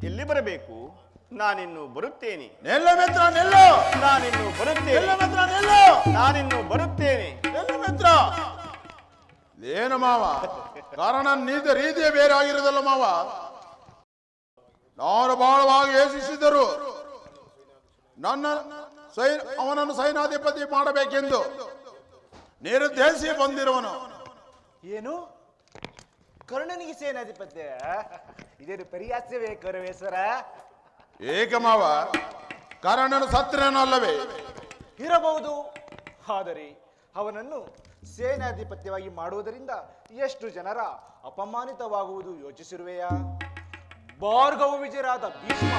[SPEAKER 1] ಎಲ್ಲಿ ಬರಬೇಕು? ನಾನಿನ್ನು ಬರುತ್ತೇನೆ.
[SPEAKER 4] ನಿಲ್ಲು ಮಿತ್ರ, ನಿಲ್ಲು.
[SPEAKER 1] ನಾನಿನ್ನು ಬರುತ್ತೇನೆ.
[SPEAKER 4] ನಿಲ್ಲು ಮಿತ್ರ, ನಿಲ್ಲು.
[SPEAKER 1] ನಾನಿನ್ನು ಬರುತ್ತೇನೆ.
[SPEAKER 4] ನಿಲ್ಲು ಮಿತ್ರ. ಏನು ಮಾವ, ಕಾರಣ ರೀತಿಯೇ ಬೇರೆ ಆಗಿರೋದಲ್ಲ ಮಾವ. ನಾನು ಬಹಳವಾಗಿ ಯೋಚಿಸಿದರು ಅವನನ್ನು ಸೈನ್ಯಾಧಿಪತಿ ಮಾಡಬೇಕೆಂದು ನಿರ್ದೇಶಿಸಿ ಬಂದಿರುವನು.
[SPEAKER 3] ಏನು, ಕರ್ಣನಿಗೆ ಸೇನಾಧಿಪತ್ಯ? ಇದೇನು ಪರಿಹಾಸ್ಯವೇ ಕೌರವೇಶ್ವರ?
[SPEAKER 4] ಏಕೆ ಮಾವ, ಕರ್ಣನು ಸತ್ರೇನೂ ಅಲ್ಲವೇ?
[SPEAKER 3] ಇರಬಹುದು. ಆದರೆ ಅವನನ್ನು ಸೇನಾಧಿಪತ್ಯವಾಗಿ ಮಾಡುವುದರಿಂದ ಎಷ್ಟು ಜನರ ಅಪಮಾನಿತವಾಗುವುದು ಯೋಚಿಸಿರುವೆಯಾ? ಭಾರ್ಗವ ವಿಜಯರಾದ ಭೀಷ್ಮ,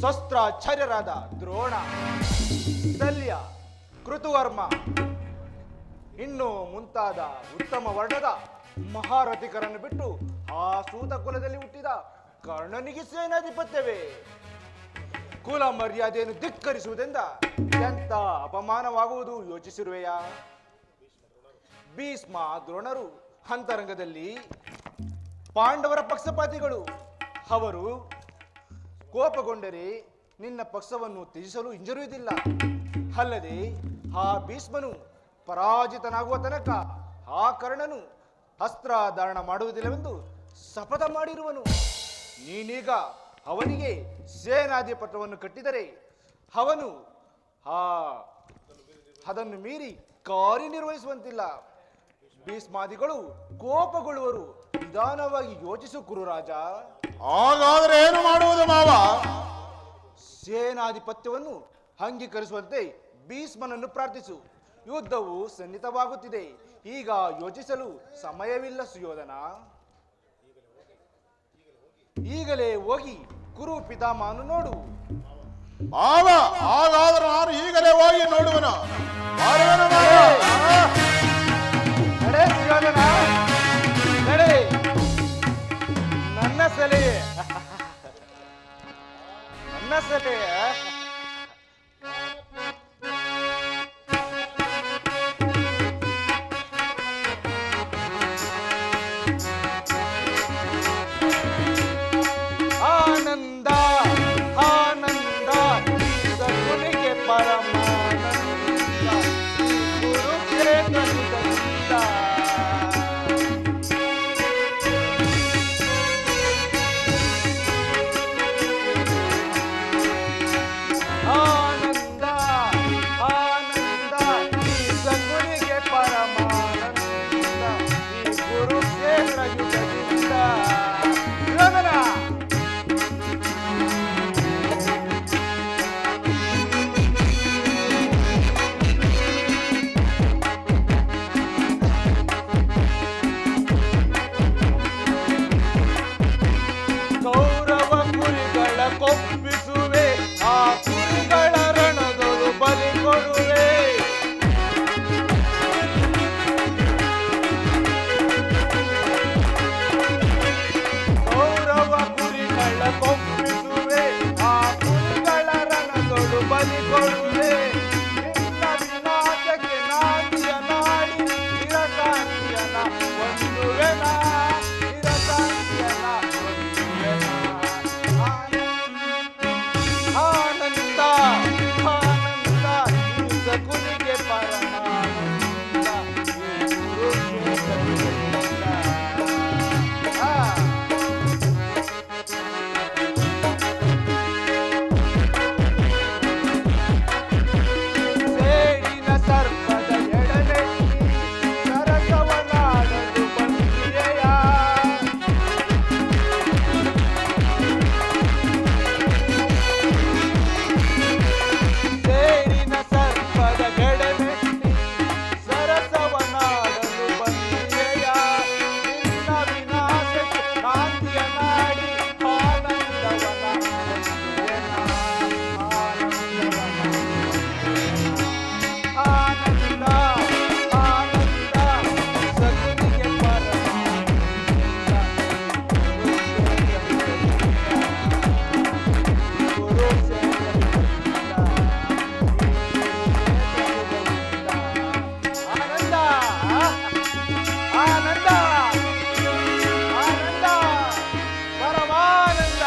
[SPEAKER 3] ಶಸ್ತ್ರಾಚಾರ್ಯರಾದ ದ್ರೋಣ, ಶಲ್ಯ, ಕೃತುವರ್ಮ, ಇನ್ನು ಮುಂತಾದ ಉತ್ತಮ ವರ್ಣದ ಮಹಾರಥಿಕರನ್ನು ಬಿಟ್ಟು ಆ ಸೂತ ಕುಲದಲ್ಲಿ ಹುಟ್ಟಿದ ಕರ್ಣನಿಗೆ ಸೇನಾಧಿಪತ್ಯವೇ? ಕುಲ ಮರ್ಯಾದೆಯನ್ನು ಧಿಕ್ಕರಿಸುವುದರಿಂದ ಎಂತ ಅಪಮಾನವಾಗುವುದು ಯೋಚಿಸಿರುವೆಯಾ? ಭೀಷ್ಮ ದ್ರೋಣರು ಅಂತರಂಗದಲ್ಲಿ ಪಾಂಡವರ ಪಕ್ಷಪಾತಿಗಳು. ಅವರು ಕೋಪಗೊಂಡರೆ ನಿನ್ನ ಪಕ್ಷವನ್ನು ತ್ಯಜಿಸಲು ಹಿಂಜರಿಯುವುದಿಲ್ಲ. ಅಲ್ಲದೆ ಆ ಭೀಷ್ಮನು ಪರಾಜಿತನಾಗುವ ತನಕ ಆ ಕರ್ಣನು ಅಸ್ತ್ರಧಾರಣ ಮಾಡುವುದಿಲ್ಲವೆಂದು ಶಪಥ ಮಾಡಿರುವನು. ನೀನೀಗ ಅವನಿಗೆ ಸೇನಾಧಿಪತ್ಯವನ್ನು ಕಟ್ಟಿದರೆ ಅವನು ಅದನ್ನು ಮೀರಿ ಕಾರ್ಯನಿರ್ವಹಿಸುವಂತಿಲ್ಲ. ಭೀಷ್ಮಾದಿಗಳು ಕೋಪಗೊಳ್ಳುವರು. ನಿಧಾನವಾಗಿ ಯೋಚಿಸು ಕುರುರಾಜ.
[SPEAKER 4] ಹಾಗಾದ್ರೆ ಏನು ಮಾಡುವುದು ಮಾವ?
[SPEAKER 3] ಸೇನಾಧಿಪತ್ಯವನ್ನು ಅಂಗೀಕರಿಸುವಂತೆ ಭೀಷ್ಮನನ್ನು ಪ್ರಾರ್ಥಿಸು. ಯುದ್ಧವು ಸನ್ನಿಹಿತವಾಗುತ್ತಿದೆ. ಈಗ ಯೋಚಿಸಲು ಸಮಯವಿಲ್ಲ ಸುಯೋಧನ. ಈಗಲೇ ಹೋಗಿ ಕುರು ಪಿತಾಮಹನು ನೋಡು.
[SPEAKER 4] ಹಾಗಾದ್ರೆ ನಾನು ಈಗಲೇ ಹೋಗಿ ನೋಡುವನು.
[SPEAKER 3] ನಡೆ ಸುಯೋಧನ, ನಡೆ. ನನ್ನ ಸಲಹೆ ನನ್ನ ಸಲಹೆ ಆನಂದ ಆನಂದ, ಕೊನೆಗೆ ಪರಮ ನಗಿನಗಿಸುತ್ತ ದುರ್ಯೋಧನ ಕೌರವ ಕುರಿಗಳ ಕೊಪ್ಪಿಸುವೆ ಆ ಕುರಿಗಳ ರಣದೊಳು ಬಲಿ ಕೊಡುವೆ ಕೌರವ ಕುರಿಗಳ ಕೊಪ್ಪಿಸುವೆ ಆ ಕುರಿಗಳ ರಣದೊಳು ಬಲಿ ಕೊಡುವೆ ನಿನ್ನ ವಿನಾಶಕ್ಕೆ ನಾಂದಿಯ ನಾಡಿ ನಿರಕಾಂತಿಯನ ಒಂದುವೆನ ನಿರಕಾಂತಿಯನ ಆನಂದ ಆನಂದ ಈಸ ಕುರಿಗೆ ಪರಮಾನಂದ ಈ ಕುರುಕ್ಷೇತ್ರದಿಂದ. ಸೇಡಿನ ಸರ್ಪದ ಎಡನೆತ್ತಿ ಸರಸವನಾಡಲು ಬಂದಿರೆಯ ಸೇಡಿನ ಸರ್ಪದ ಗಡಮೆತ್ತಿ ಸರಸವನಾಡಲು ಬಂದಿರೆಯ ನಿನ್ನ ವಿನಾಶಕ್ಕೆ ಕಾಂತಿಯ ನಾಡಿ ಆನಂದವನ ಹೊಂದುವೆನ. ಆನಂದ ಆನಂದ ಸಗುನಿಗೆ ಪರಮಾನಂದ ಆನಂದ ಆನಂದ ಆನಂದ ಪರಮಾನಂದ.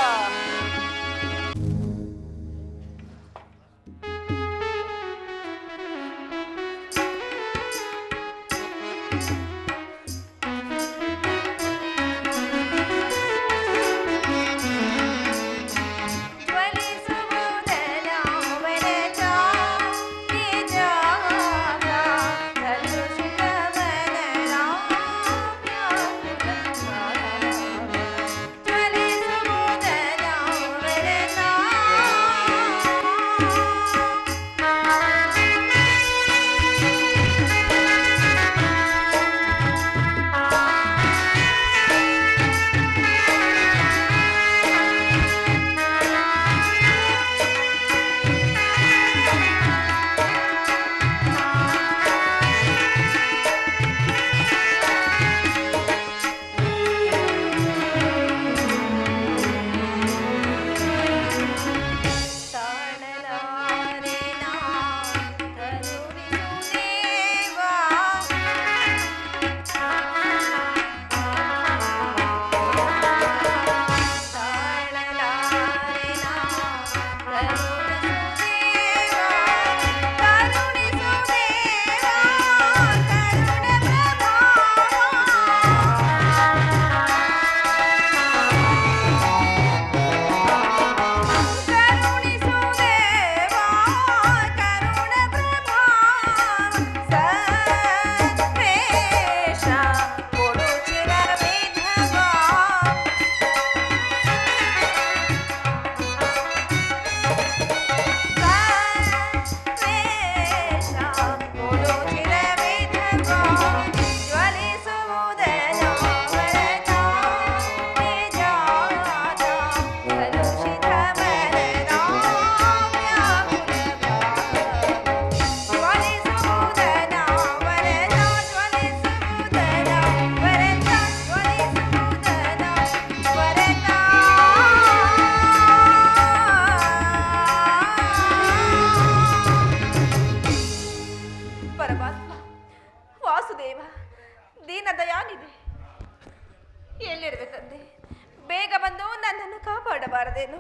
[SPEAKER 5] ಕಾಪಾಡಬಾರದೇನು?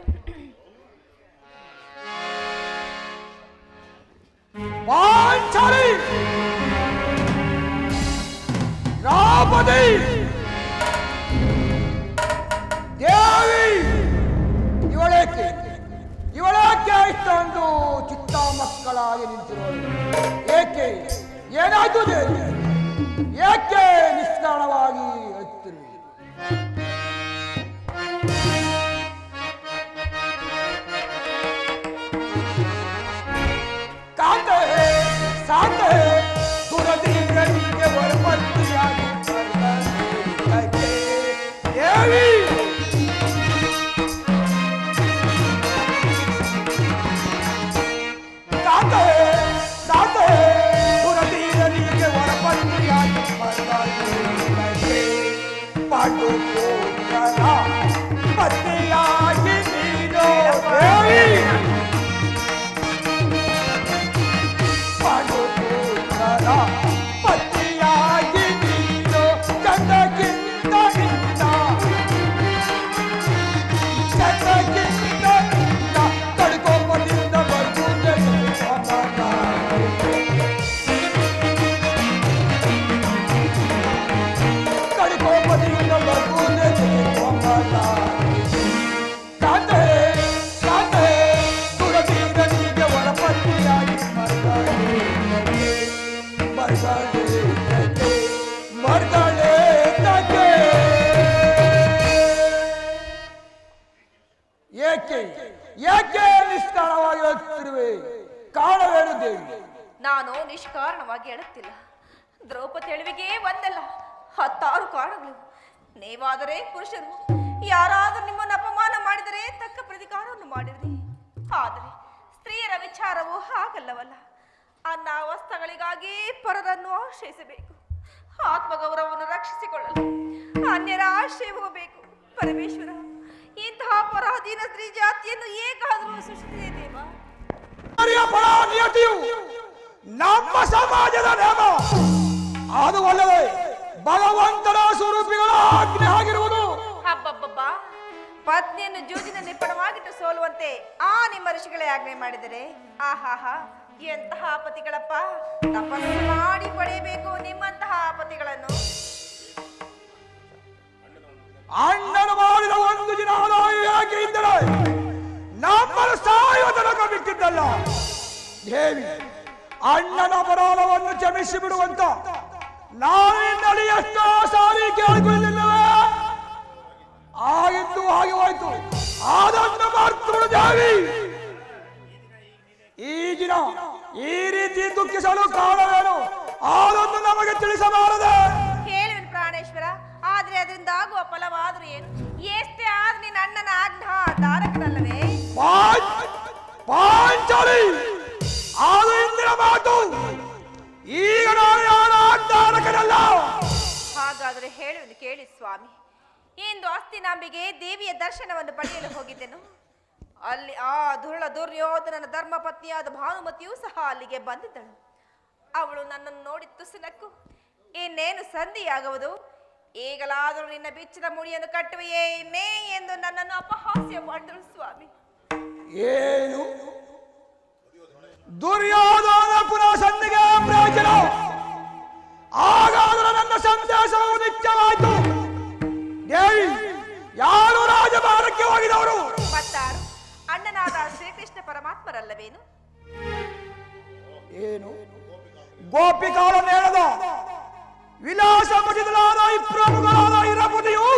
[SPEAKER 6] ಪಾಂಚಾಲಿ ದ್ರೌಪದಿ ದೇವಿ ಇವಳೇಕೆ ಇಷ್ಟೊಂದು ಚಿತ್ತ ಮಕ್ಕಳಾಗಿ ನಿಂತಿರೋದು? ಏಕೆ ಏನಾಯ್ತು ದೇವಿ? ಏಕೆ ನಿಷ್ಕಾರಣವಾಗಿ ಅತ್ತಿರು? ಪಾಂಡುಪುತ್ರನ ಪತ್ನಿಯಾಗಿ ನೀನು ದೇವಿ ಪಾಂಡುಪುತ್ರನ ಪತ್ನಿಯಾಗಿ ನೀನು ಚಂದಕ್ಕಿಂತ ನಿನ್ನ ಚಂದಕ್ಕಿಂತ ನಿನ್ನ ತಡ್ಕೊಂಬಂದಿದ್ದ ಬರ್ಗುಂದೆ ಕಡ್ಕೊಂಬಂದಿದ್ದ ಬರ್ಗುಂದೆ ಕಾಂತೆ ಕಾಂತೆ ತುಳಸಿದ ನಿಮಗೆ ಒಳಪಟ್ಟಿಯಾಗಿ ಮರ್ಗಳೇ ತಕ್ಕೆ ಏಕೆ ಏಕೆ ನಿಷ್ಕಾರಣವಾಗಿ ಹೇಳುತ್ತಿರುವೆ ಕಾರಣವೇನು ದೇವಿ?
[SPEAKER 5] ನಾನು ನಿಷ್ಕಾರಣವಾಗಿ ಹೇಳುತ್ತಿಲ್ಲ. ದ್ರೌಪದಿ ಅಳಿವಿಗೆ ಒಂದಲ್ಲ 10 ಕಾರಣಗಳು. ನೀವಾದರೆ ಪುರುಷರು ಯಾರಾದರೂ ನಿಮ್ಮನ್ನು ಅಪಮಾನ ಮಾಡಿದರೆ ತಕ್ಕ ಪ್ರತಿಕಾರವನ್ನು ಮಾಡಿದ್ರಿ. ಆದರೆ ಸ್ತ್ರೀಯರ ವಿಚಾರವು ಹಾಗಲ್ಲವಲ್ಲ. ಅನ್ನ ವಸ್ತ್ರಗಳಿಗಾಗಿ ಪರರನ್ನು ಆಶ್ರಯಿಸಬೇಕು. ಆತ್ಮಗೌರವವನ್ನು ರಕ್ಷಿಸಿಕೊಳ್ಳಲು ಅನ್ಯರ ಆಶ್ರಯ ಹೋಗಬೇಕು. ಪರಮೇಶ್ವರ, ಇಂತಹ ಪರಾಧೀನ ಸ್ತ್ರೀ ಜಾತಿಯನ್ನು ಏಕಾದರೂ ಸೃಷ್ಟಿಸಿದೆ ದೇವ.
[SPEAKER 6] ನಿಯತಿಯು ನಮ್ಮ ಸಮಾಜದ ನೇಮ. ಅದು ಅಲ್ಲದೆ ಭಗವಂತನ ಸ್ವರೂಪಿಗಳ ಆಜ್ಞೆ ಆಗಿರುವುದು.
[SPEAKER 5] ಹಬ್ಬಬ್ಬಬ್ಬ, ಪತ್ನಿಯನ್ನು ಜೂಜಿನ ನಿಪ್ಪಣವಾಗಿಟ್ಟು ಸೋಲುವಂತೆ ಆ ನಿಮ್ಮ ಋಷಿಗಳೇ ಆಜ್ಞೆ ಮಾಡಿದರೆ ಆಹಾಹಾ, ಎಂತಹ ಪತಿಗಳಪ್ಪ. ತಪಸ್ಸು ಮಾಡಿ ಪಡೆಯಬೇಕು ನಿಮ್ಮಂತಹ ಪತಿಗಳನ್ನು.
[SPEAKER 6] ಅಣ್ಣನು ಮಾಡಿದ ಒಂದು ದಿನ ಯಾಕೆ ಇದ್ದರೆ ನಮ್ಮನ್ನು ಸಾಯುವ ತನಕ ಬಿಟ್ಟಿದ್ದಲ್ಲ ದೇವಿ. ಅಣ್ಣನ ಅಪರಾಧವನ್ನು ಕ್ಷಮಿಸಿ ಬಿಡುವಂತ ನಾನು ಇನ್ನಲ್ಲಿ ಎಷ್ಟೋ ಸಾರಿ ಕೇಳಿಕೊಳ್ಳಲಿಲ್ಲವೇ? ಆಗಿದ್ದು ಹಾಗೆ ಹೋಯ್ತು. ಅದನ್ನು ಮರ್ತುಬಿಡು ದೇವಿ. ಈ ದಿನ ಈ ರೀತಿ ದುಃಖಿಸಲು ಕಾರಣವೇನು? ಅದನ್ನು ನಮಗೆ ತಿಳಿಸಬಾರದೆ.
[SPEAKER 5] ಹೇಳುವೆನು ಪ್ರಾಣೇಶ್ವರ, ಆದ್ರೆ ಅದರಿಂದ ಆಗುವ ಫಲವಾದರೂ ಏನು? ಎಷ್ಟೇ ಆದ್ರೂ ನಿನ್ನ ಅಣ್ಣನ ಆಜ್ಞಾ ಧಾರಕನಲ್ಲವೇ?
[SPEAKER 6] ಪಾಂಚಾಲಿ, ಅದು ಇಂದಿನ ಮಾತು. ಈಗ ನಾನು ಯಾರ ಆಜ್ಞಾನಕನಲ್ಲ.
[SPEAKER 5] ಹಾಗಾದರೆ ಹೇಳುವೆನು ಕೇಳಿ ಸ್ವಾಮಿ. ಇಂದು ಅಸ್ತಿನಾಂಬಿಗೆ ದೇವಿಯ ದರ್ಶನವನ್ನು ಪಡೆಯಲು ಹೋಗಿದ್ದೆನು. ಅಲ್ಲಿ ಆ ದುರ್ಯೋಧನನ ಧರ್ಮ ಪತ್ನಿಯಾದ ಭಾನುಮತಿಯೂ ಸಹ ಅಲ್ಲಿಗೆ ಬಂದಿದ್ದಳು. ಅವಳು ನನ್ನನ್ನು ನೋಡಿ ತುಸನಕ್ಕು, ಇನ್ನೇನು ಸಂಧಿಯಾಗುವುದು, ಈಗಲಾದರೂ ನಿನ್ನ ಬಿಚ್ಚಿದ ಮುಡಿಯನ್ನು ಕಟ್ಟುವೆಯೇ ಇನ್ನೇ ಎಂದು ನನ್ನನ್ನು ಅಪಹಾಸ್ಯ ಮಾಡಿದಳು ಸ್ವಾಮಿ.
[SPEAKER 6] ಏನು ದುರ್ಯೋಧನ ಪುನಃ ಸಂಧಿಗೆ ಪ್ರಯೋಜನ? ಹಾಗಾದರೆ ನನ್ನ ಸಂದೇಶವು ನಿತ್ಯವಾಯಿತು. ದೇವಿ, ಯಾರು ರಾಜಭಾರಕ್ಕೆ ಹೋಗಿದವರು?
[SPEAKER 5] ಮತ್ತಾರು ಅಣ್ಣನಾದ ಶ್ರೀಕೃಷ್ಣ ಪರಮಾತ್ಮರಲ್ಲವೇನು?
[SPEAKER 6] ಏನು ಗೋಪಿಕಾಳ ನೇರದ ವಿಲಾಸ ಮುಗಿದಲಾದ ಈ ಪ್ರಭುಗಳಾದ ಇರಬುದಿಯು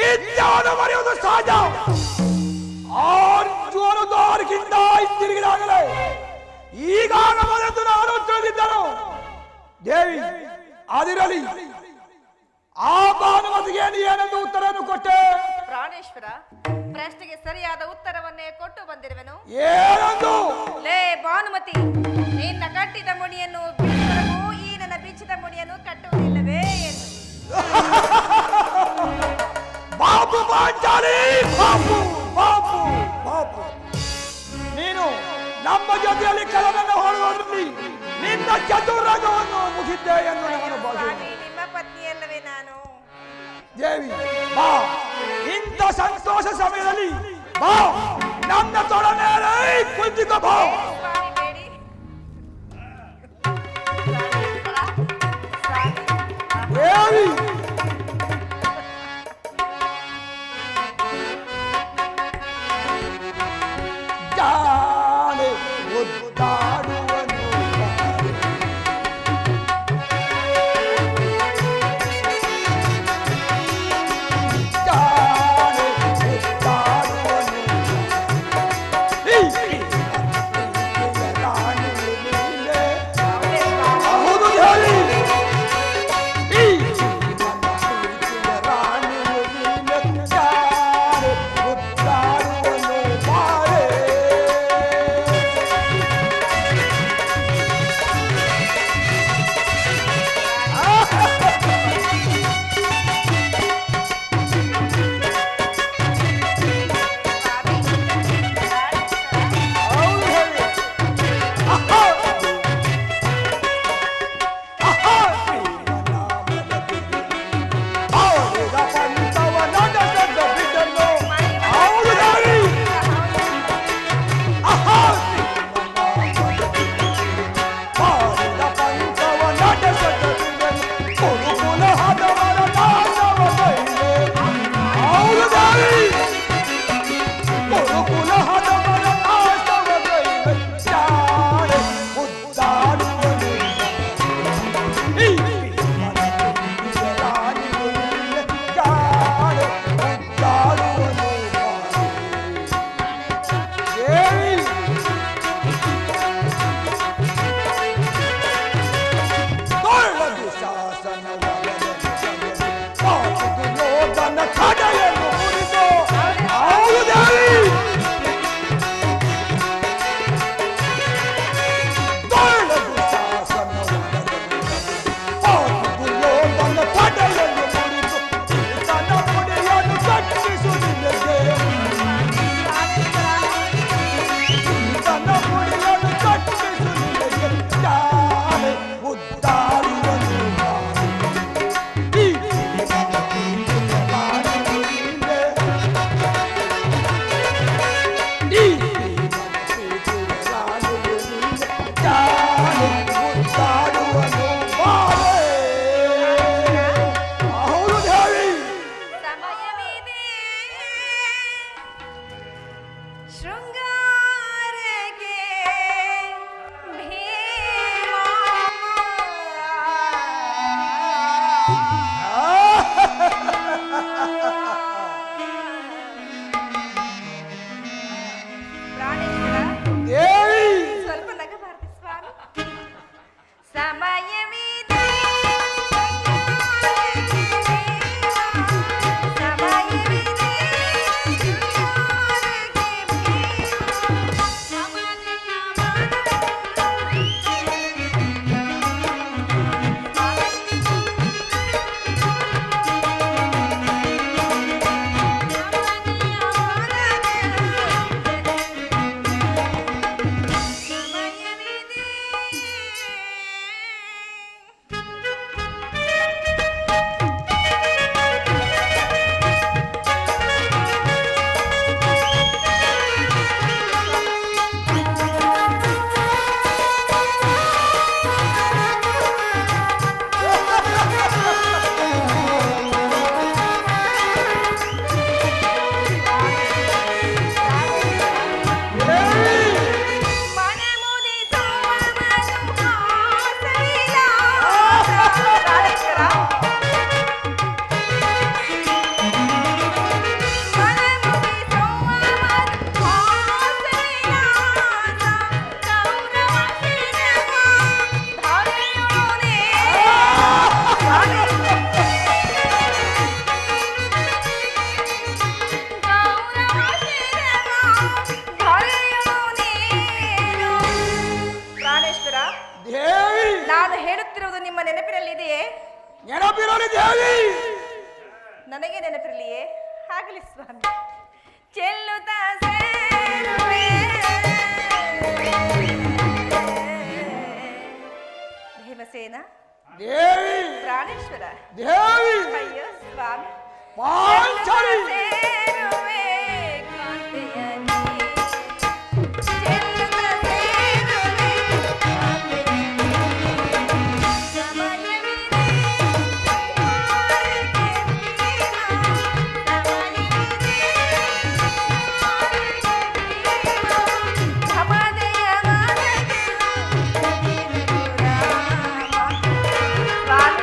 [SPEAKER 6] ಇತ್ಯಾದ ಮರೆಯುವುದು ಸಹಜ. ಅರ್ಜುನು ದಾರಿಗಿಂತ ಹಿಂದಿರುಗಿದಾಗಲೇ ಈಗಾಗಬಾರದು ನಾನು ತಿಳಿದಿದ್ದನು. ದೇವಿ, ಅದಿರಲಿ. ಆ ಭಾನುಮತಿಗೆ ಏನೆಂದು ಉತ್ತರವನ್ನು ಕೊಟ್ಟೆ?
[SPEAKER 5] ಪ್ರಾಣೇಶ್ವರ, ಪ್ರಶ್ನೆಗೆ ಸರಿಯಾದ ಉತ್ತರವನ್ನೇ ಕೊಟ್ಟು ಬಂದಿರುವೆನು.
[SPEAKER 6] ಏನಂದು?
[SPEAKER 5] ಲೇ ಭಾನುಮತಿ, ನಿನ್ನ ಕಟ್ಟಿದ ಮುಡಿಯನ್ನು ಬಿಡಿಸುವರೆಗೂ ಈ ನನ್ನ ಬಿಚ್ಚಿದ ಮುಡಿಯನ್ನು ಕಟ್ಟುವುದಿಲ್ಲವೇ ಎಂದು.
[SPEAKER 6] ಬಾಪು ಪಾಂಚಾಲಿ, ಬಾಪು ಬಾಪು ಬಾಪು. ನೀನು ನಮ್ಮ ಜೊತೆಯಲ್ಲಿ ಕಲನನ್ನು ಹೊರಡುವುದರಲ್ಲಿ ನಿನ್ನ ಚತುರ್ರಂಗವನ್ನು ಮುಗಿದ್ದೆ ಎಂದು ನಾನು ಭಾವಿಸುತ್ತೇನೆ.
[SPEAKER 5] ಸ್ವಾಮಿ, ನಿಮ್ಮ ಪತ್ನಿಯಲ್ಲವೇ ನಾನು?
[SPEAKER 6] ದೇವಿ, ಬಾ. ಇಂಥ ಸಂತೋಷ ಸಮಯದಲ್ಲಿ ಬಾ, ನನ್ನ ತೊಡ ಮೇಲೆ ಕುಳಿತುಕೋ ಬಾ.
[SPEAKER 5] ಸ್ವಾಮಿ ಬೇಡಿ. ಸ್ವಾಮಿ,
[SPEAKER 6] ದೇವಿ, ಜಾನೆ ಒದ್ದಾಡುವನು ಜಾನೆ ಒದ್ದಾಡುವನು ರಾಣಿ ನೀಲೆ. ಹೌದು ದೇವಿ, ಈ
[SPEAKER 5] ನನಗೆ ನೆನಪಿರಲಿಯೇ? ಆಗಲಿ ಸ್ವಾಮಿ. ಚೆಲ್ಲುತ್ತಾ ಸೇರುವೆ ಭೀಮಸೇನ,
[SPEAKER 6] ದೇವಿ
[SPEAKER 5] ಪ್ರಾಣೇಶ್ವರ,
[SPEAKER 6] ದೇವಿ
[SPEAKER 5] ಅಯ್ಯೋ ಸ್ವಾಮಿ.
[SPEAKER 6] ಪಾಂಚಾಲಿ
[SPEAKER 5] ಸೇರುವೆ ಕಾಂತೆಯಲ್ಲಿ, ಚೆಲ್ಲುತ್ತಾ ಸೇರುವೆ ಕಾಂತೆಯಲ್ಲಿ. ಸಮಯವಿದೆ ಮಾರಿಗೆ ಭೀಮ, ಸಮಯವಿದೆ ಮಾರಿಗೆ ಭೀಮ. ಧಮದೆಯ ಮನಗೆ ಜಗಿರುವುದು ರಾಮ.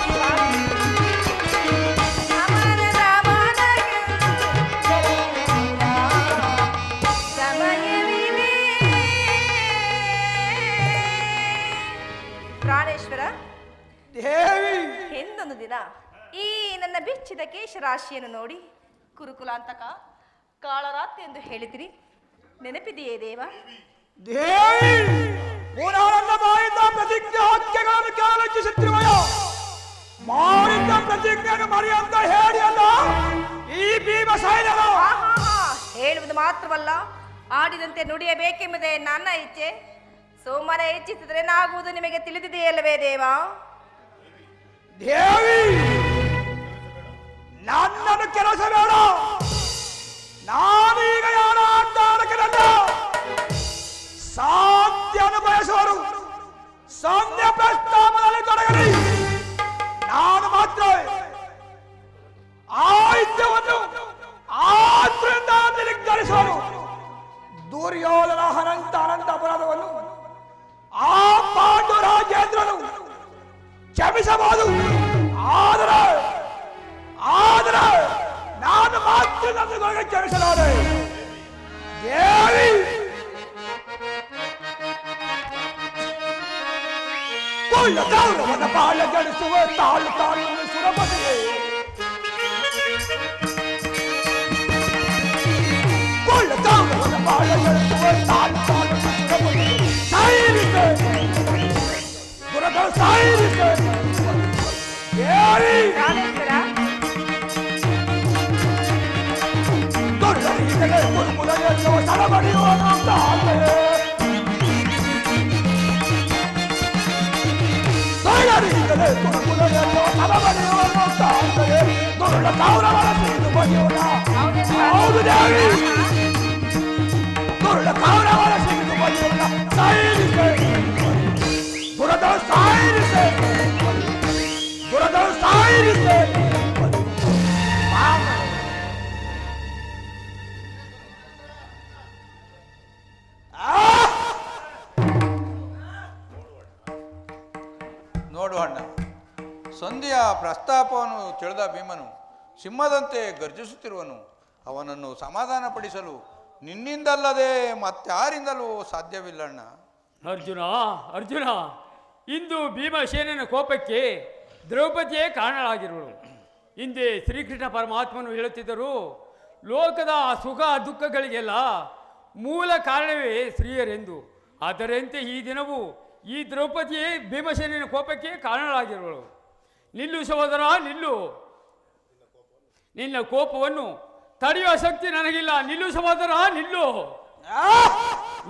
[SPEAKER 5] ಸ್ವಾಮಿ, ಅಮರದ ಮನಗೆ ಜಗಿರುವುದು ರಾಮ. ಸಮಯವಿದೆ. ಪ್ರಾಣೇಶ್ವರ,
[SPEAKER 6] ದೇವಿ
[SPEAKER 5] ಹಿಂದೊಂದು ದಿನ ಈ ನನ್ನ ಬೆಚ್ಚಿದ ಕೇಶರಾಶಿಯನ್ನು ನೋಡಿ ಕುರುಕುಲಾಂತಕ ಕಾಳರಾತ್ರಿ ಎಂದು ಹೇಳಿದಿರಿ, ನೆನಪಿದೆಯೇ ದೇವ?
[SPEAKER 6] ದೇವಿ ಪುನಃ ನನ್ನ ಬಾಯಿಂದ ಪ್ರತಿಜ್ಞೆ ಹಕ್ಕೆಗಳನ್ನು ಕೇಳಿಸುತ್ತಿರುವೆಯ ಮಾಡಿದ್ದ ಪ್ರತಿಜ್ಞೆಯನ್ನು ಮರಿ ಅಂತ ಹೇಳಿ ಅಲ್ಲ ಈ ಭೀಮಸೇನನ
[SPEAKER 5] ಆಹಾಹಾ, ಹೇಳುವುದು ಮಾತ್ರವಲ್ಲ, ಆಡಿದಂತೆ ನುಡಿಯಬೇಕೆಂಬುದೇ ನನ್ನ ಇಚ್ಛೆ. ಸೋಮನ ಇಚ್ಛಿಸಿದರೆ ನಾಗುವುದು ನಿಮಗೆ ತಿಳಿದಿದೆಯಲ್ಲವೇ ದೇವ?
[SPEAKER 6] ದೇವಿ ನನ್ನನ್ನು ಕೆಲಸ ಬೇಡ, ನಾನೀಗ ಯಾರ ಆಟಾಡಕನಲ್ಲ. ಸಾಧ್ಯವನ್ನು ಬಯಸುವರು ಸಂಧ್ಯ ಪ್ರಸ್ತಾಪದಲ್ಲಿ ತೊಡಗಲಿ, ನಾನು ಮಾತ್ರ ಆಯುಧ್ಯವನ್ನು ಆದ್ರಿಂದ ನಿರ್ಧರಿಸುವರು. ದುರ್ಯೋಧನ ಅನಂತ ಅಪರಾಧವನ್ನು ಆ ಪಾಂಡು ರಾಜೇಂದ್ರನು ಕ್ಷಮಿಸಬಹುದು, ಆದರೆ ನಾನು ಮಾತ್ರ ನನ್ನೊಳಗೆ ಕ್ಷಮಿಸಲಾರೆ. ದೇವಿ ಗೌರವನ ಬಾಳ ಗಳಿಸುವ ತಾಳು ಸುರಪತಿಯೇ, ಗೌರವನ ಬಾಳ ಗಳಿಸುವ ತಾಳು ಸುರಪತಿಯೇ, ಸಾಯಿರಿಕೆ ದುರದ ಸಾಯಿರಿಕೆ. ದೇವಿ
[SPEAKER 5] ಪ್ರಾಣೇಶ್ವರ,
[SPEAKER 6] ದೊಡ್ಡರಿಗೆಲೆ ಕುರುಕುಲವೆಲ್ಲೋ ಸರಬಡಿಯುವ ತಾಳ್ಮೆಯೇ, ದೊಡ್ಡರಿಗೆಲೆ ಕುರುಕುಲವೆಲ್ಲೋ ಸರಬಡಿಯುವ ತಾಳ್ಮೆಯೇ, ದೊಡ್ಡ ಕೌರವರ ಸಿಡಿದು ಬಗೆಯೋಣ. ಹೌದು ದೇವಿ, ದೊಡ್ಡ ಕೌರವರ ಸಿಡಿದು ಬಗೆಯೋಣ. ಸಾಯಿರಿಕೆ ದುರದ ಸಾಯಿರಿಕೆ, ದುರದ ಸಾಯಿರಿಕೆ.
[SPEAKER 7] ನೋಡು ಅಣ್ಣ, ಸಂಧಿಯ ಪ್ರಸ್ತಾಪವನ್ನು ತಿಳಿದ ಭೀಮನು ಸಿಂಹದಂತೆ ಗರ್ಜಿಸುತ್ತಿರುವನು. ಅವನನ್ನು ಸಮಾಧಾನಪಡಿಸಲು ನಿನ್ನಿಂದಲ್ಲದೆ ಮತ್ತಾರಿಂದಲೂ ಸಾಧ್ಯವಿಲ್ಲಣ್ಣ.
[SPEAKER 8] ಅರ್ಜುನ, ಅರ್ಜುನ, ಇಂದು ಭೀಮಸೇನನ ಕೋಪಕ್ಕೆ ದ್ರೌಪದಿಯೇ ಕಾರಣಳಾಗಿರುವಳು. ಹಿಂದೆ ಶ್ರೀಕೃಷ್ಣ ಪರಮಾತ್ಮನು ಹೇಳುತ್ತಿದ್ದರು, ಲೋಕದ ಸುಖ ದುಃಖಗಳಿಗೆಲ್ಲ ಮೂಲ ಕಾರಣವೇ ಸ್ತ್ರೀಯರೆಂದು. ಅದರಂತೆ ಈ ದಿನವೂ ಈ ದ್ರೌಪದಿಯೇ ಭೀಮಸೇನನ ಕೋಪಕ್ಕೆ ಕಾರಣಳಾಗಿರುವಳು. ನಿಲ್ಲು ಸಹೋದರ, ನಿಲ್ಲು. ನಿನ್ನ ಕೋಪವನ್ನು ತಡೆಯುವ ಶಕ್ತಿ ನನಗಿಲ್ಲ. ನಿಲ್ಲು ಸಹೋದರ, ನಿಲ್ಲು,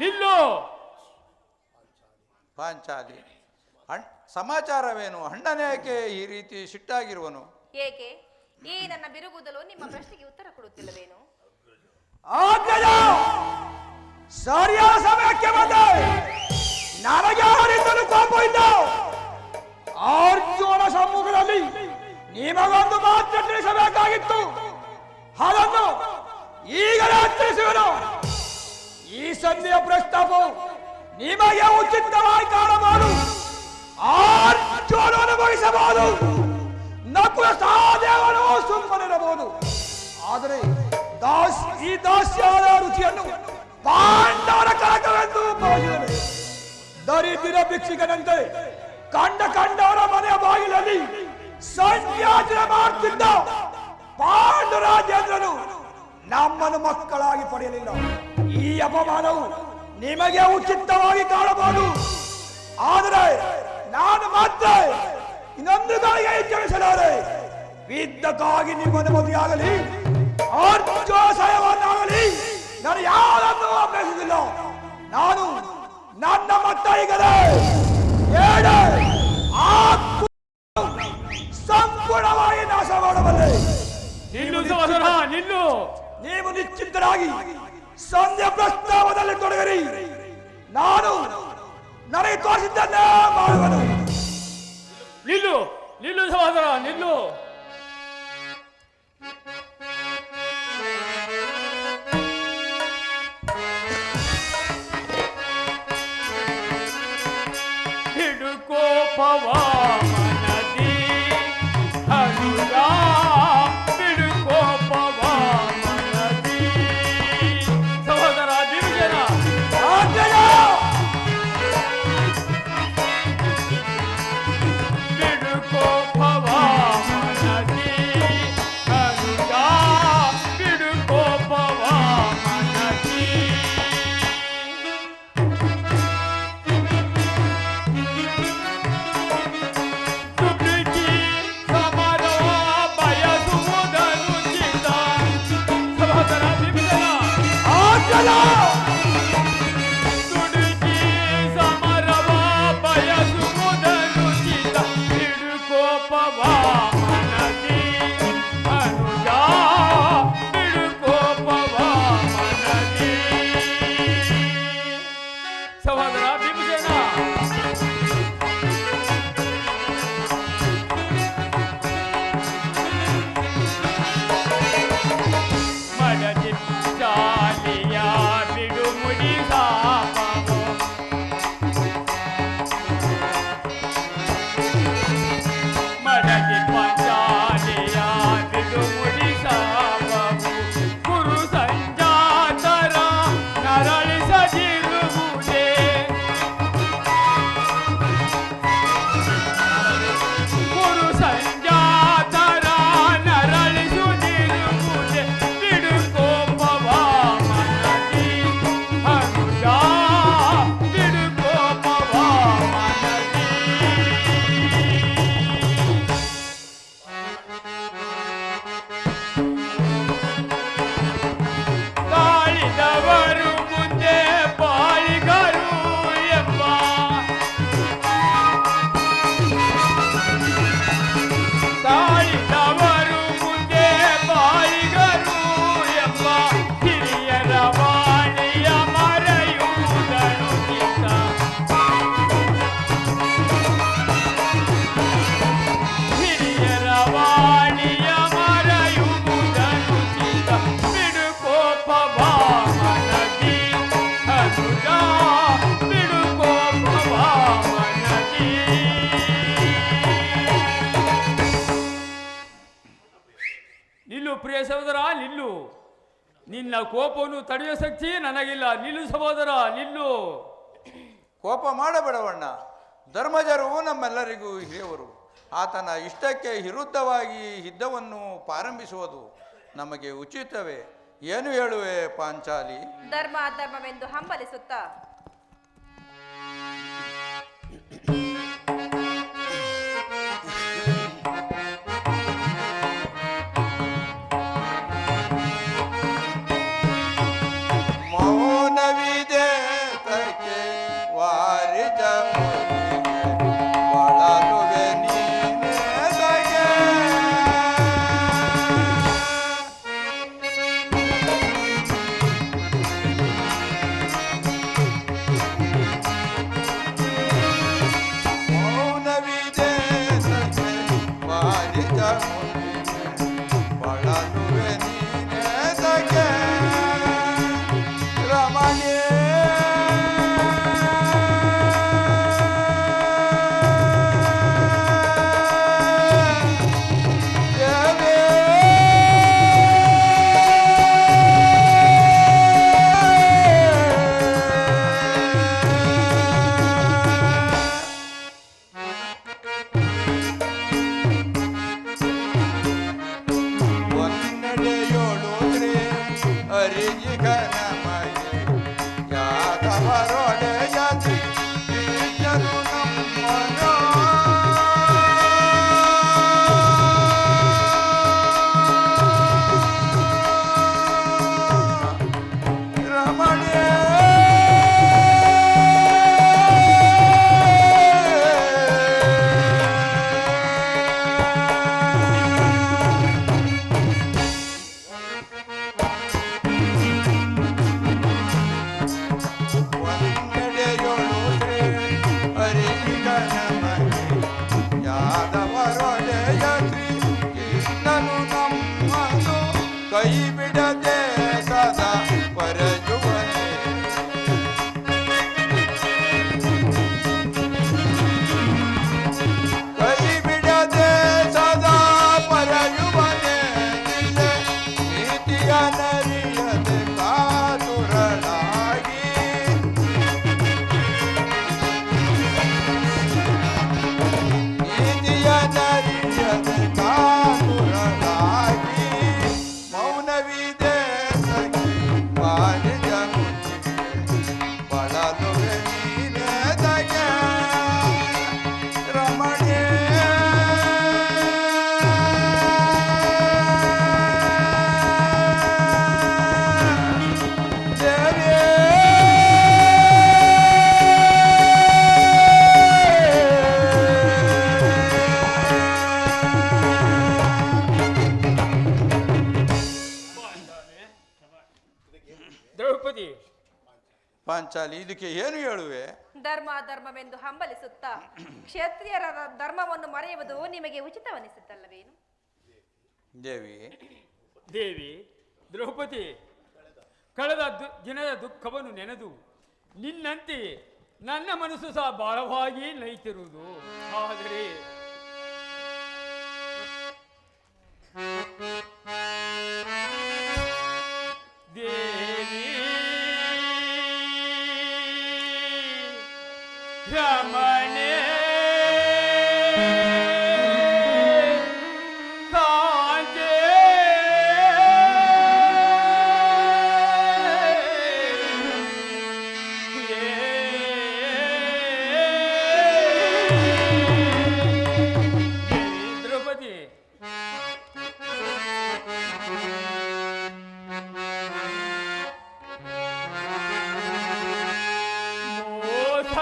[SPEAKER 8] ನಿಲ್ಲು.
[SPEAKER 7] ಪಾಂಚಾಲಿ, ಸಮಾಚಾರವೇನು? ಅಣ್ಣನೇ ಯಾಕೆ ಈ ರೀತಿ ಸಿಟ್ಟಾಗಿರುವನು?
[SPEAKER 5] ಏಕೆ ಈ ನನ್ನ ಬಿರುಗುದಲು ನಿಮ್ಮ ಪ್ರಶ್ನೆಗೆ ಉತ್ತರ ಕೊಡುತ್ತಿಲ್ಲವೇನು?
[SPEAKER 6] ಆಗ್ರಹ ಸರಿಯಾದ ಸಮಯಕ್ಕೆ ಬಂದೆ. ನನಗೆ ಯಾರಿಂದಲೂ ಕೋಪ ಇಲ್ಲ. ಅರ್ಜುನ ಸಮ್ಮುಖದಲ್ಲಿ ನಿಮಗೊಂದು ಮಾತ್ರ ತಿಳಿಸಬೇಕಾಗಿತ್ತು, ಅದನ್ನು ಈಗಲೇ ತಿಳಿಸುವೆನು. ಈ ಸಂಧಿಯ ಪ್ರಸ್ತಾಪವು ನಿಮಗೆ ಉಚಿತವಾಗಿ ಕಾಣಬಹುದು, ಅರ್ಜುನನು ಬಯಸಬಹುದು, ನಕುಲ ಸಹದೇವನು ಸುಮ್ಮನಿರಬಹುದು. ಆದರೆ ಈ ದಾಸ್ಯದ ರುಚಿಯನ್ನು ಪಾಂಡವರ ಕಳಕವೆಂದು ಭಾವಿಸಿದರೆ ದರಿದ್ರ ಭಿಕ್ಷುಕನಂತೆ ಕಂಡವರ ಮನೆಯ ಬಾಗಿಲಲ್ಲಿ ಸಂಯಾಚನೆ ಮಾಡುತ್ತಿದ್ದ ಪಾಂಡುರಾಜೇಂದ್ರನು ನಮ್ಮನ್ನು ಮಕ್ಕಳಾಗಿ ಪಡೆಯಲಿಲ್ಲ. ಈ ಅಪಮಾನವು ನಿಮಗೆ ಉಚಿತವಾಗಿ ಕಾಣಬಹುದು, ಆದರೆ ನಾನು ಮಾತ್ರ ಇನ್ನೊಂದು ಗಳಿಗೆ ಎಚ್ಚರಿಸಲಾರೆ. ಯುದ್ಧಕ್ಕಾಗಿ ನಿಮ್ಮನ್ನು ಮದುವೆಯಾಗಲಿ ಅರ್ಜೋಸಯವನ್ನಾಗಲಿ ನಾನು ಯಾವುದನ್ನು ಅಭ್ಯಸಿಸಿಲ್ಲ. ನಾನು ನನ್ನ ಮಕ್ಕಳಿಗದೆ ಸಂಪೂರ್ಣವಾಗಿ ನಾಶ ಮಾಡಬಲ್ಲೆ.
[SPEAKER 8] ನಿಲ್ಲು ಸಹೋದರ, ನಿಲ್ಲು.
[SPEAKER 6] ನೀವು ನಿಶ್ಚಿಂತರಾಗಿ ಸಂಧ್ಯಾ ಪ್ರಸ್ತಾವದಲ್ಲಿ ತೊಡಗಿರಿ. ನಾನು ನನಗೆ ತೋರಿಸಿದ್ದನ್ನೇ ಮಾಡುವನು.
[SPEAKER 8] ನಿಲ್ಲು, ನಿಲ್ಲು ಸಹೋದರ, ನಿಲ್ಲು. ಹಿಡುಕೋಪವ ಮನದಿ ಹರುಗ, ಬಿಡುಕೋಪವ ಮನದಿ. ಸಹೋದರ ದಿವಿಜನ, ಬಿಡುಕೋಪವ ಮನದಿ ಹರುಗ, ಬಿಡುಕೋಪವ ಮನದಿ. ದುಡ್ಡಿಗೆ ಸಮರವ ಬಯಸುವುದನ್ನು ಚಿತ್ತ. ಸಹೋದರ ವಿಭಜನ, ದುಡುಕಿ ಸಮರವ ಬಯಸುವುದನ್ನು ಚಿತ್ತ. ಬಿಡುಕೋಪವ ಮನದಿ ಅನುಜ, ಬಿಡುಕೋಪವ ಮನದಿ. ಸಹೋದರ ವಿಭಜನ, ಮಡದಿ ಚಾಲಿಯ ಬಿಡು ಮುಡಿ ಸಾಪವು. ಮಡದಿ ಪಂಚಾಲಿಯ ಬಿಡು ಮುಡಿ ಸಾಪವು. ಗುರು ಸಂಜಾತರ ನರಳಿಸದಿರುವುದೇ. ಗುರು ಸಂಜಾತರ ನರಳಿಸುತ್ತಿರುವುದೇ. ಬಿಡುಕೋಪವ ಮನದಿ ಅನುಜ, ಬಿಡುಕೋಪವ ಮನದಿ. ತಾಳಿದವರು ಮುಂದೆ ಬಾಳಿಗರು ಎಂಬ. ತಾಳಿದವರು ಮುಂದೆ ಬಾಳಿಗರು ಎಂಬ. ಹಿರಿಯರ ವಾಣಿಯ ಮರೆಯುವುದನ್ನು ಚಿತ್ತ. ಹಿರಿಯರ ವಾಣಿಯ ಮರೆಯುವುದನ್ನು ಚಿತ್ತ. ಬಿಡುಕೋಪವ ಮನದಿ ಅನುಜ, ಬಿಡುಕೋಪವ ಮನದಿ. ನಿಲ್ಲು ಪ್ರಿಯ ಸಹೋದರ, ನಿಲ್ಲು. ನಿನ್ನ ಕೋಪವನ್ನು ತಡೆಯುವ ಶಕ್ತಿ ನನಗಿಲ್ಲ. ನಿಲ್ಲು ಸಹೋದರ, ನಿಲ್ಲು.
[SPEAKER 7] ಕೋಪ ಮಾಡಬೇಡವಣ್ಣ. ಧರ್ಮಜರು ನಮ್ಮೆಲ್ಲರಿಗೂ ಹಿರಿಯವರು. ಆತನ ಇಷ್ಟಕ್ಕೆ ವಿರುದ್ಧವಾಗಿ ಯುದ್ಧವನ್ನು ಪ್ರಾರಂಭಿಸುವುದು ನಮಗೆ ಉಚಿತವೇ? ಏನು ಹೇಳುವೆ ಪಾಂಚಾಲಿ?
[SPEAKER 5] ಧರ್ಮ ಅಧರ್ಮವೆಂದು ಹಂಬಲಿಸುತ್ತ
[SPEAKER 7] ಮೌನವಿದೆ ತಕ್ಕೆ ವಾರಿಜ ಮುನಿಗೆ, ಬಳಲುವೆ ನೀನೇ ತಗೆ. ಮೌನವಿದೆ ತಕ್ಕೆ ವಾರಿಜ ಮುನಿಗೆ, ಬಳಲುವೆ ನೀನೇ ತಗೆ. ರಮಣೇ ಒನ್ನಡೆಯೋಳುದ್ರೆ ಅರಿಜಿ ಘನಮಯೆ, ಯಾದವರೊಡೆಯದಿ ಬೀಜರು ನಮ್ಮನು. ಕೈ ಬಿಡದೆ ಸದಾ ಪರಜುವನೆ ಕೈ ಬಿಡದೆ ಸದಾ ಪರಜುವನೆ ನೀತಿಯ ನರಿಯದೆ ಕಾತುರಳಾಗಿ ನೀತಿಯ ನರಿಯದೆ ಕಾತುರಳಾಗಿ ಮೌನವಿದೆ ಸಖಿ ಬಾಳಿದ ಮುತ್ತಿಗೆ ಬಳಲುವೆ ನೀನೆ ತಗೆ ರಮಣೆ
[SPEAKER 8] ದ್ರೌಪದಿ,
[SPEAKER 7] ಪಾಂಚಾಲಿ ಇದಕ್ಕೆ ಏನು ಹೇಳುವೆ?
[SPEAKER 5] ಧರ್ಮ ಧರ್ಮವೆಂದು ಹಂಬಲಿಸುತ್ತಾ ಕ್ಷತ್ರಿಯರ ಧರ್ಮವನ್ನು ಮರೆಯುವುದು ನಿಮಗೆ ಉಚಿತವನಿಸುತ್ತಲ್ಲವೇನು?
[SPEAKER 7] ದೇವಿ
[SPEAKER 8] ದೇವಿ, ದ್ರೌಪದಿ, ಕಳೆದ ದಿನದ ದುಃಖವನ್ನು ನೆನೆದು ನಿನ್ನಂತೆ ನನ್ನ ಮನಸ್ಸು ಸಹ ಬಹಳವಾಗಿ ನೈತಿರುವುದು. ಆದರೆ ದೇವಿ ರಮಣೆ ಕಾಂತೆ ದ್ರೌಪದಿ,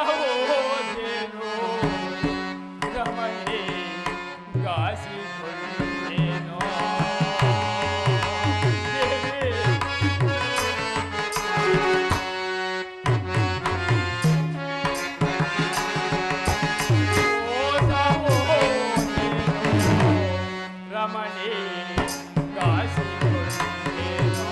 [SPEAKER 8] ಮೋಸವೋದೇನೋ ರಮಣೆ ಗಾಸಿಕೊಂಡೇನೋ ದೇವಿ, ಮೋಸವೋದೇನೋ ರಮಣೆ ಗಾಸಿಕೊಂಡೇನೋ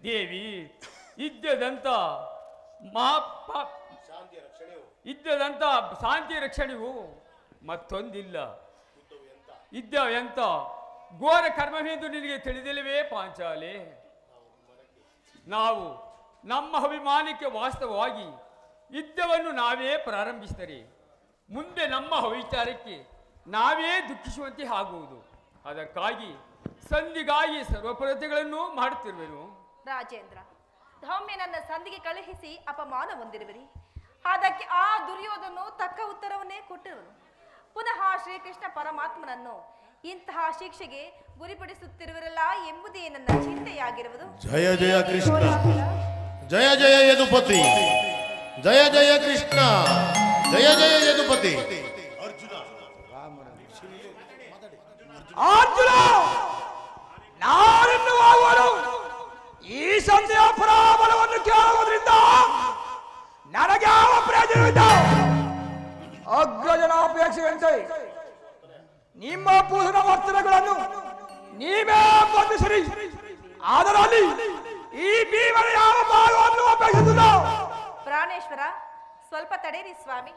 [SPEAKER 8] ದೇವಿ ಇದ್ದದಂತ ಇದ್ದದಂತ ಶಾಂತಿ ರಕ್ಷಣೆಯು ಮತ್ತೊಂದಿಲ್ಲ. ಇದ್ದವೆಂತ ಘೋರ ಕರ್ಮವೆಂದು ನಿನಗೆ ತಿಳಿದಿಲ್ಲವೇ ಪಾಂಚಾಲೆ? ನಾವು ನಮ್ಮ ಅಭಿಮಾನಕ್ಕೆ ವಾಸ್ತವವಾಗಿ ಯುದ್ಧವನ್ನು ನಾವೇ ಪ್ರಾರಂಭಿಸಿದರೆ ಮುಂದೆ ನಮ್ಮ ವಿಚಾರಕ್ಕೆ ನಾವೇ ದುಃಖಿಸುವಂತೆ ಆಗುವುದು. ಅದಕ್ಕಾಗಿ ಸಂಧಿಗಾಗಿ ಸರ್ವಪ್ರಯತ್ನಗಳನ್ನು ಮಾಡುತ್ತಿರುವೆನು.
[SPEAKER 5] ರಾಜೇಂದ್ರ, ಒಮ್ಮೆ ನನ್ನ ಸಂಧಿಗೆ ಕಳುಹಿಸಿ ಅಪಮಾನ ಹೊಂದಿರುವಿರಿ. ಅದಕ್ಕೆ ಆ ದುರ್ಯೋಧನು ತಕ್ಕ ಉತ್ತರವನ್ನೇ ಕೊಟ್ಟಿರುವನು. ಪುನಃ ಶ್ರೀಕೃಷ್ಣ ಪರಮಾತ್ಮನನ್ನು ಇಂತಹ ಶಿಕ್ಷೆಗೆ ಗುರಿಪಡಿಸುತ್ತಿರುವಿರಲ್ಲ ಎಂಬುದೇ ನನ್ನ ಚಿಂತೆಯಾಗಿರುವುದು.
[SPEAKER 9] ಜಯ ಜಯ ಕೃಷ್ಣ, ಜಯ ಜಯ ಯದುಪತಿ, ಜಯ ಜಯ ಕೃಷ್ಣ, ಜಯ ಜಯ ಯದುಪತಿ.
[SPEAKER 6] ಅರ್ಜುನ, ನಾನೆನ್ನುವಾಗುವನು ಈ ಸಂಧಿಯ ಫಲಾಫಲವನ್ನು ಕೇಳುವುದರಿಂದ ನನಗೆ ಯಾವ ಪ್ರಯೋಜನವಿಲ್ಲ. ಅಗ್ರಜನಾಪೇಕ್ಷೆಯಂತೆ ನಿಮ್ಮ ಪೂಜನ ವರ್ತನೆಗಳನ್ನು ನೀವೇ ಬಂಧಿಸಿರಿ. ಅದರಲ್ಲಿ ಈ ಭೀಮನ ಯಾವ ಭಾಗವನ್ನು ಅಪೇಕ್ಷಿಸುವುದಿಲ್ಲ.
[SPEAKER 5] ಪ್ರಾಣೇಶ್ವರ, ಸ್ವಲ್ಪ ತಡೇರಿ ಸ್ವಾಮಿ.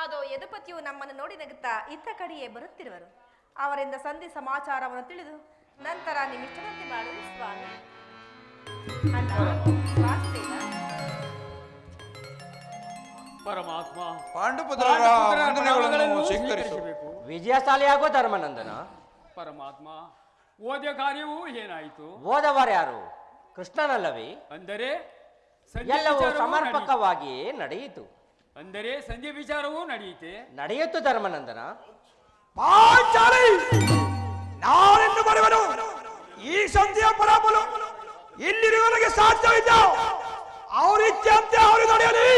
[SPEAKER 5] ಅದು ಯದುಪತಿಯು ನಮ್ಮನ್ನು ನೋಡಿ ನಗುತ್ತಾ ಇತ್ತ ಕಡೆಯೇ ಬರುತ್ತಿರುವರು. ಅವರಿಂದ ಸಂಧಿ ಸಮಾಚಾರವನ್ನು ತಿಳಿದು ನಂತರ ನಿಮ್ಮಿಷ್ಟದಂತೆ ಮಾಡುವುದು ಸ್ವಾಮಿ. ಅಣ್ಣ, ವಾಸುದೇವ.
[SPEAKER 8] ಪರಮಾತ್ಮ
[SPEAKER 7] ಪಾಂಡುಪುತ್ರರ ವಂದನೆಗಳನ್ನು ಸ್ವೀಕರಿಸು.
[SPEAKER 2] ವಿಜಯಶಾಲಿಯಾಗೋ ಧರ್ಮನಂದನ.
[SPEAKER 8] ಪರಮಾತ್ಮ, ಓದಿಯ ಕಾರ್ಯವೂ ಏನಾಯಿತು?
[SPEAKER 2] ಓದವರ್ಯಾರು? ಕೃಷ್ಣನಲ್ಲವೇ?
[SPEAKER 8] ಅಂದರೆ
[SPEAKER 2] ಎಲ್ಲವೂ ಸಮರ್ಪಕವಾಗಿಯೇ ನಡೆಯಿತು.
[SPEAKER 8] ಅಂದರೆ ಸಂಜೆ ವಿಚಾರವೂ ನಡೆಯುತ್ತೆ.
[SPEAKER 2] ನಡೆಯಿತು ಧರ್ಮನಂದನ.
[SPEAKER 6] ಪಾಂಚಾಲಿ, ನಾನೆಂದು ಬರುವನು ಈ ಸಂಧಿಯ ಫಲಾಫಲ ಇಲ್ಲಿರುವವರೆಗೆ ಸಾಧ್ಯವಿಲ್ಲ. ಅವರ ಇಚ್ಛೆಯಂತೆ ಅವರು ನಡೆಯಲಿ.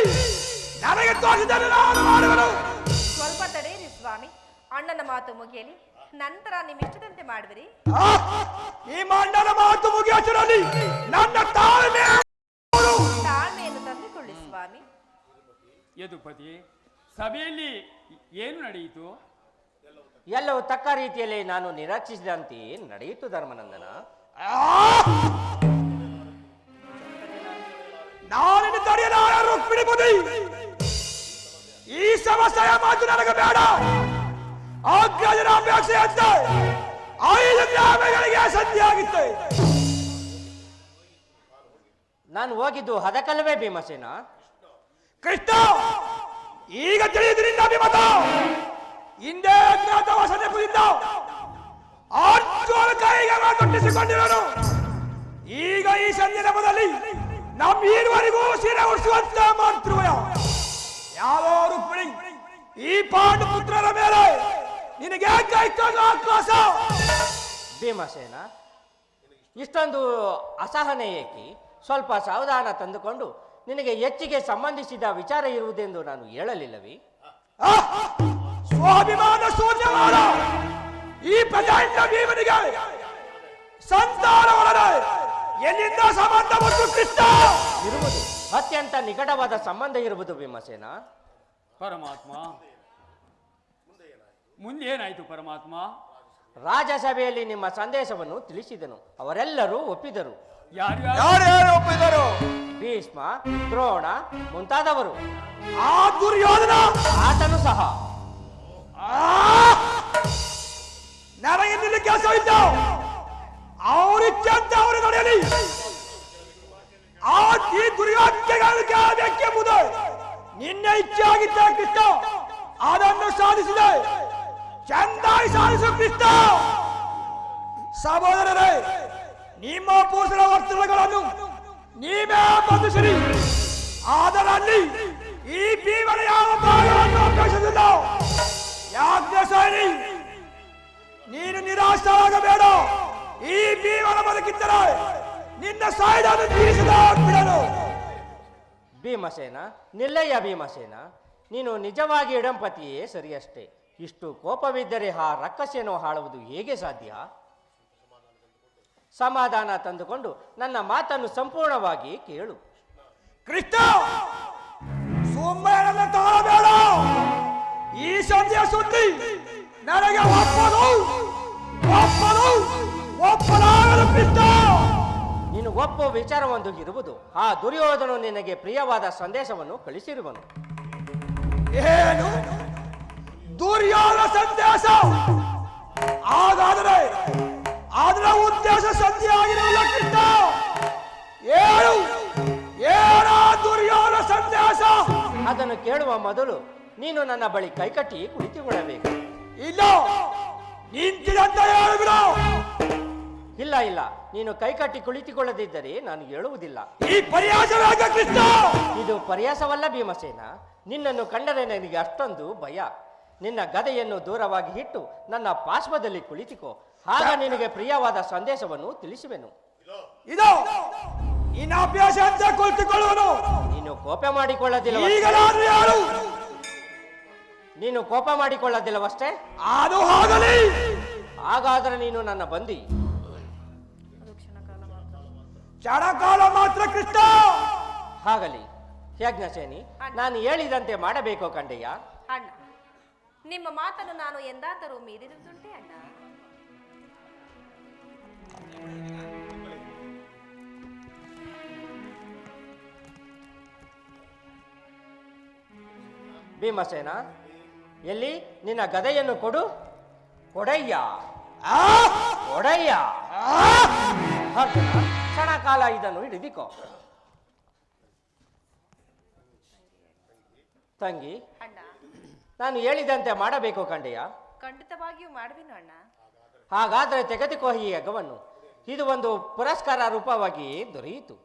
[SPEAKER 6] ನನಗೆ ತೋರಿಸಿದರೆ ನಾನು ಮಾಡುವೆನು.
[SPEAKER 5] ಸ್ವಲ್ಪ ತಡೇರಿ ಸ್ವಾಮಿ. ಅಣ್ಣನ ಮಾತು ಮುಗಿಯಲಿ, ನಂತರ ನಿಮ್ಮಿಷ್ಟದಂತೆ ಮಾಡುವಿರಿ.
[SPEAKER 6] ಈ ಅಣ್ಣನ ಮಾತು ಮುಗಿಯಚರಲ್ಲಿ ನನ್ನ
[SPEAKER 5] ತಾಳ್ಮೆಯನ್ನು ತಂದುಕೊಳ್ಳಿ ಸ್ವಾಮಿ.
[SPEAKER 8] ಯದುಪತಿ, ಸಭೆಯಲ್ಲಿ ಏನು ನಡೆಯಿತು?
[SPEAKER 2] ಎಲ್ಲವೂ ತಕ್ಕ ರೀತಿಯಲ್ಲಿ ನಾನು ನಿರೀಕ್ಷಿಸಿದಂತೆ ನಡೆಯಿತು ಧರ್ಮನಂದನ.
[SPEAKER 6] ನಾನಿನ್ನು ತಡೆಯಲಾರ ರುಕ್ಮಿಣಿ ಬುದ್ಧಿ. ಈ ಸಮಸ್ಯೆಯ ಮಾತು ನನಗೆ ಬೇಡ. ಅಗ್ರಜನ ಅಪೇಕ್ಷೆಯಂತೆ 5 ಗ್ರಾಮಗಳಿಗೆ ಸಂಧಿಯಾಗಿತ್ತು.
[SPEAKER 2] ನಾನು ಹೋಗಿದ್ದು ಅದಕ್ಕಲ್ಲವೇ ಭೀಮಸೇನ?
[SPEAKER 6] ಕೃಷ್ಣ, ಈಗ ತಿಳಿಯುವುದರಿಂದ ಅಭಿಮತ. ಹಿಂದೆ ಅಜ್ಞಾತವಾಸ ನೆಪದಿಂದ ಅರ್ಜುನ ಕೈಗೆ ತೊಟ್ಟಿಸಿಕೊಂಡಿರೋನು. ಈಗ ಈ ಸಂಧಿ ನೆಪದಲ್ಲಿ ನಮ್ಮ ಈರುವರೆಗೂ ಸೀರೆ ಉಡಿಸುವಂತ ಮಾಡ್ತಿರುವ ಯಾರೋ ರುಕ್ಮಿಣಿ ಈ ಪಾಂಡುಪುತ್ರರ ಮೇಲೆ ನಿನಗೆ ಆಕ್ರೋಶ.
[SPEAKER 2] ಭೀಮಸೇನ, ಇಷ್ಟೊಂದು ಅಸಹನೆ ಏಕೆ? ಸ್ವಲ್ಪ ಸಾವಧಾನ ತಂದುಕೊಂಡು ನಿನಗೆ ಹೆಚ್ಚಿಗೆ ಸಂಬಂಧಿಸಿದ ವಿಚಾರ ಇರುವುದೆಂದು ನಾನು ಹೇಳಲಿಲ್ಲವೇ?
[SPEAKER 6] ಸ್ವಾಭಿಮಾನ ಶೂನ್ಯ ಮಾಡ. ಈ ಪ್ರಜಾಂಡ ಭೀಮನಿಗೆ ಸಂತಾನವರದೆ ಎಲ್ಲಿಂದ ಸಂಬಂಧ ಮತ್ತು ಕೃಷ್ಣ
[SPEAKER 2] ಇರುವುದು ಅತ್ಯಂತ ನಿಕಟವಾದ ಸಂಬಂಧ ಇರುವುದು ಭೀಮಸೇನ.
[SPEAKER 8] ಪರಮಾತ್ಮ, ಮುಂದೆ ಏನಾಯಿತು ಪರಮಾತ್ಮ?
[SPEAKER 2] ರಾಜಸಭೆಯಲ್ಲಿ ನಿಮ್ಮ ಸಂದೇಶವನ್ನು ತಿಳಿಸಿದನು. ಅವರೆಲ್ಲರೂ ಒಪ್ಪಿದರು.
[SPEAKER 7] ಯಾರ್ಯಾರು ಒಪ್ಪಿದರು?
[SPEAKER 2] ಭೀಷ್ಮ, ದ್ರೋಣ ಮುಂತಾದವರು.
[SPEAKER 6] ಆ ದುರ್ಯೋಧನ
[SPEAKER 2] ಆತನು ಸಹ.
[SPEAKER 6] ನನಗೆ ನಿನ್ನ ಕೆಲಸವಿಲ್ಲ. ಅವರಿಚ್ಛೆ ಅಂತ ಅವರು ನಡೆಯಲಿ. ಆ ದುರ್ಯೋಧನೆಗಳು ಕೇಳಬೇಕೆಂಬುದು ನಿನ್ನ ಇಚ್ಛೆ ಆಗಿದ್ದ ಕೃಷ್ಣ. ಅದನ್ನು ಸಾಧಿಸಿದೆ. ಚಂದಾಗಿ ಸಾಧಿಸು ಕೃಷ್ಣ. ಸಹೋದರರೇ, ನಿಮ್ಮ ಪೂರ್ಣ ವರ್ತನೆಗಳನ್ನು ನೀವೇ ಬಂಧಿಸಿರಿ. ಅದರಲ್ಲಿ ಈ ಭೀಮನ ಯಾವ ಭಾಗವನ್ನು ಅಪೇಕ್ಷಿಸಿಲ್ಲ. ಯಾಕೆ ಸರಿ, ನೀನು ನಿರಾಶರಾಗಬೇಡ. ಈ ಭೀಮನ ಬದುಕಿದ್ದರೆ ನಿನ್ನ ಸಾಯ್ದನ್ನು ತೀರಿಸಿದ ಬಿಡಲು.
[SPEAKER 2] ಭೀಮಸೇನ, ನಿಲ್ಲಯ್ಯ ಭೀಮಸೇನ. ನೀನು ನಿಜವಾಗಿ ಇಡಂಪತಿಯೇ ಸರಿಯಷ್ಟೇ. ಇಷ್ಟು ಕೋಪವಿದ್ದರೆ ಆ ರಕ್ಕಸೇನೋ ಆಳುವುದು ಹೇಗೆ ಸಾಧ್ಯ? ಸಮಾಧಾನ ತಂದುಕೊಂಡು ನನ್ನ ಮಾತನ್ನು ಸಂಪೂರ್ಣವಾಗಿ ಕೇಳು.
[SPEAKER 6] ಕೃಷ್ಣ, ಸುಮ್ಮನೆ ತಾಳಬೇಡ. ಈ ಸಂಧಿಯ ಸುದ್ದಿ ನನಗೆ ಒಪ್ಪಲಾಗದು ಕೃಷ್ಣ.
[SPEAKER 2] ನೀನು ಒಪ್ಪು ವಿಚಾರವೊಂದು ಇರುವುದು. ಆ ದುರ್ಯೋಧನು ನಿನಗೆ ಪ್ರಿಯವಾದ ಸಂದೇಶವನ್ನು ಕಳಿಸಿರುವನು.
[SPEAKER 6] ಏನು ದುರ್ಯೋಧನ ಸಂದೇಶ? ಹಾಗಾದರೆ ಅದರ ಉದ್ದೇಶ ಸತ್ಯವಾಗಿರಲಿಲ್ಲ ಕೃಷ್ಣ. ಏನು ಏನ ದುರ್ಯೋಧನ ಸಂದೇಶ?
[SPEAKER 2] ಅದನ್ನು ಕೇಳುವ ಮೊದಲು ನೀನು ನನ್ನ ಬಳಿ ಕೈಕಟ್ಟಿ ಕುಳಿತುಕೊಳ್ಳಬೇಕು.
[SPEAKER 6] ಇಲ್ಲ, ನಿಂತಿದಂತ ಹೇಳಿಬಿಡು.
[SPEAKER 2] ಇಲ್ಲ ಇಲ್ಲ, ನೀನು ಕೈಕಟ್ಟಿ ಕುಳಿತುಕೊಳ್ಳದಿದ್ದರೆ ನಾನು ಹೇಳುವುದಿಲ್ಲ.
[SPEAKER 6] ಈ ಪರ್ಯಾಸವೇಗ ಕೃಷ್ಣ?
[SPEAKER 2] ಇದು ಪರ್ಯಾಸವಲ್ಲ ಭೀಮಸೇನ. ನಿನ್ನನ್ನು ಕಂಡರೆ ನನಗೆ ಅಷ್ಟೊಂದು ಭಯ. ನಿನ್ನ ಗದೆಯನ್ನು ದೂರವಾಗಿ ಇಟ್ಟು ನನ್ನ ಪಾರ್ಶ್ವದಲ್ಲಿ ಕುಳಿತುಕೋ. ಆಗ ನಿನಗೆ ಪ್ರಿಯವಾದ ಸಂದೇಶವನ್ನು ತಿಳಿಸುವೆನು.
[SPEAKER 6] ಇದು ಇನ್ನ ಅಭ್ಯಾಸ ಅಂತ ಕುಳಿತುಕೊಳ್ಳುವನು.
[SPEAKER 2] ನೀನು ಕೋಪ ಮಾಡಿಕೊಳ್ಳದಿಲ್ಲ.
[SPEAKER 6] ಈಗಲಾದ್ರೂ ಯಾರು?
[SPEAKER 2] ನೀನು ಕೋಪ ಮಾಡಿಕೊಳ್ಳದಿಲ್ಲವಷ್ಟೇ?
[SPEAKER 6] ಅದು ಆಗಲಿ.
[SPEAKER 2] ಹಾಗಾದರೆ ನೀನು ನನ್ನ ಬಂದಿ.
[SPEAKER 6] ಕ್ಷಣಕಾಲ ಮಾತ್ರ ಕೃಷ್ಣ.
[SPEAKER 2] ಹಾಗಲಿ ಯಜ್ಞಸೇನಿ, ನಾನು ಹೇಳಿದಂತೆ ಮಾಡಬೇಕು ಕಂಡೆಯ.
[SPEAKER 5] ಅಣ್ಣ, ನಿಮ್ಮ ಮಾತನ್ನು ನಾನು ಎಂದಾದರೂ ಮೀರಿದುಂಟೆ ಅಣ್ಣ?
[SPEAKER 2] ಭೀಮಸೇನ, ಎಲ್ಲಿ ನಿನ್ನ ಗದೆಯನ್ನು ಕೊಡು. ಕೊಡಯ್ಯ, ಕೊಡಯ್ಯ. ಅರ್ಜುನ, ಕ್ಷಣಕಾಲ ಇದನ್ನು ಹಿಡಿದಿಕೋ. ತಂಗಿ,
[SPEAKER 5] ಅಣ್ಣ,
[SPEAKER 2] ನಾನು ಹೇಳಿದಂತೆ ಮಾಡಬೇಕು ಕಂಡೆಯ.
[SPEAKER 5] ಖಂಡಿತವಾಗಿಯೂ ಮಾಡುವೆನು ಅಣ್ಣ.
[SPEAKER 2] ಹಾಗಾದರೆ ತೆಗೆದುಕೋ ಈ ಯಜ್ಞವನ್ನು. ಇದು ಒಂದು ಪುರಸ್ಕಾರ ರೂಪವಾಗಿ ದೊರೆಯಿತು.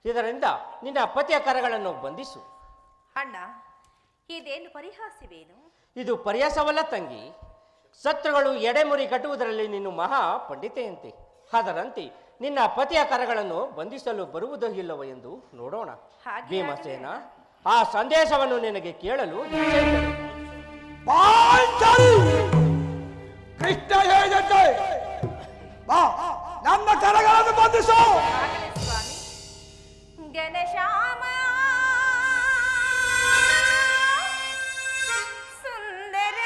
[SPEAKER 2] ಇದರಿಂದ ನಿನ್ನ ಪತಿಯ ಕರಗಳನ್ನು ಬಂಧಿಸು.
[SPEAKER 5] ಅಣ್ಣ, ಇದೇನು ಪರಿಹಾಸ್ಯವೇನು?
[SPEAKER 2] ಇದು ಪರ್ಯಾಸವಲ್ಲ ತಂಗಿ. ಶತ್ರುಗಳು ಎಡೆಮುರಿ ಕಟ್ಟುವುದರಲ್ಲಿ ನೀನು ಮಹಾ ಪಂಡಿತೆಯಂತೆ. ಅದರಂತೆ ನಿನ್ನ ಪತಿಯ ಕರಗಳನ್ನು ಬಂಧಿಸಲು ಬರುವುದೋ ಇಲ್ಲವೋ ಎಂದು ನೋಡೋಣ.
[SPEAKER 5] ಹಾಗೆ
[SPEAKER 2] ಭೀಮಸೇನ, ಆ ಸಂದೇಶವನ್ನು ನಿನಗೆ ಕೇಳಲು ಇಚ್ಛೆ ಇದ್ದರೆ
[SPEAKER 6] ಕೃಷ್ಣ ಹೇಳಿದಂತೆ ಬಾ, ನಮ್ಮ ಕರಗಳನ್ನು ಬಂಧಿಸು.
[SPEAKER 5] ಆಗಲಿ ಸ್ವಾಮಿ. ಘನಶ್ಯಾಮ ಸುಂದರ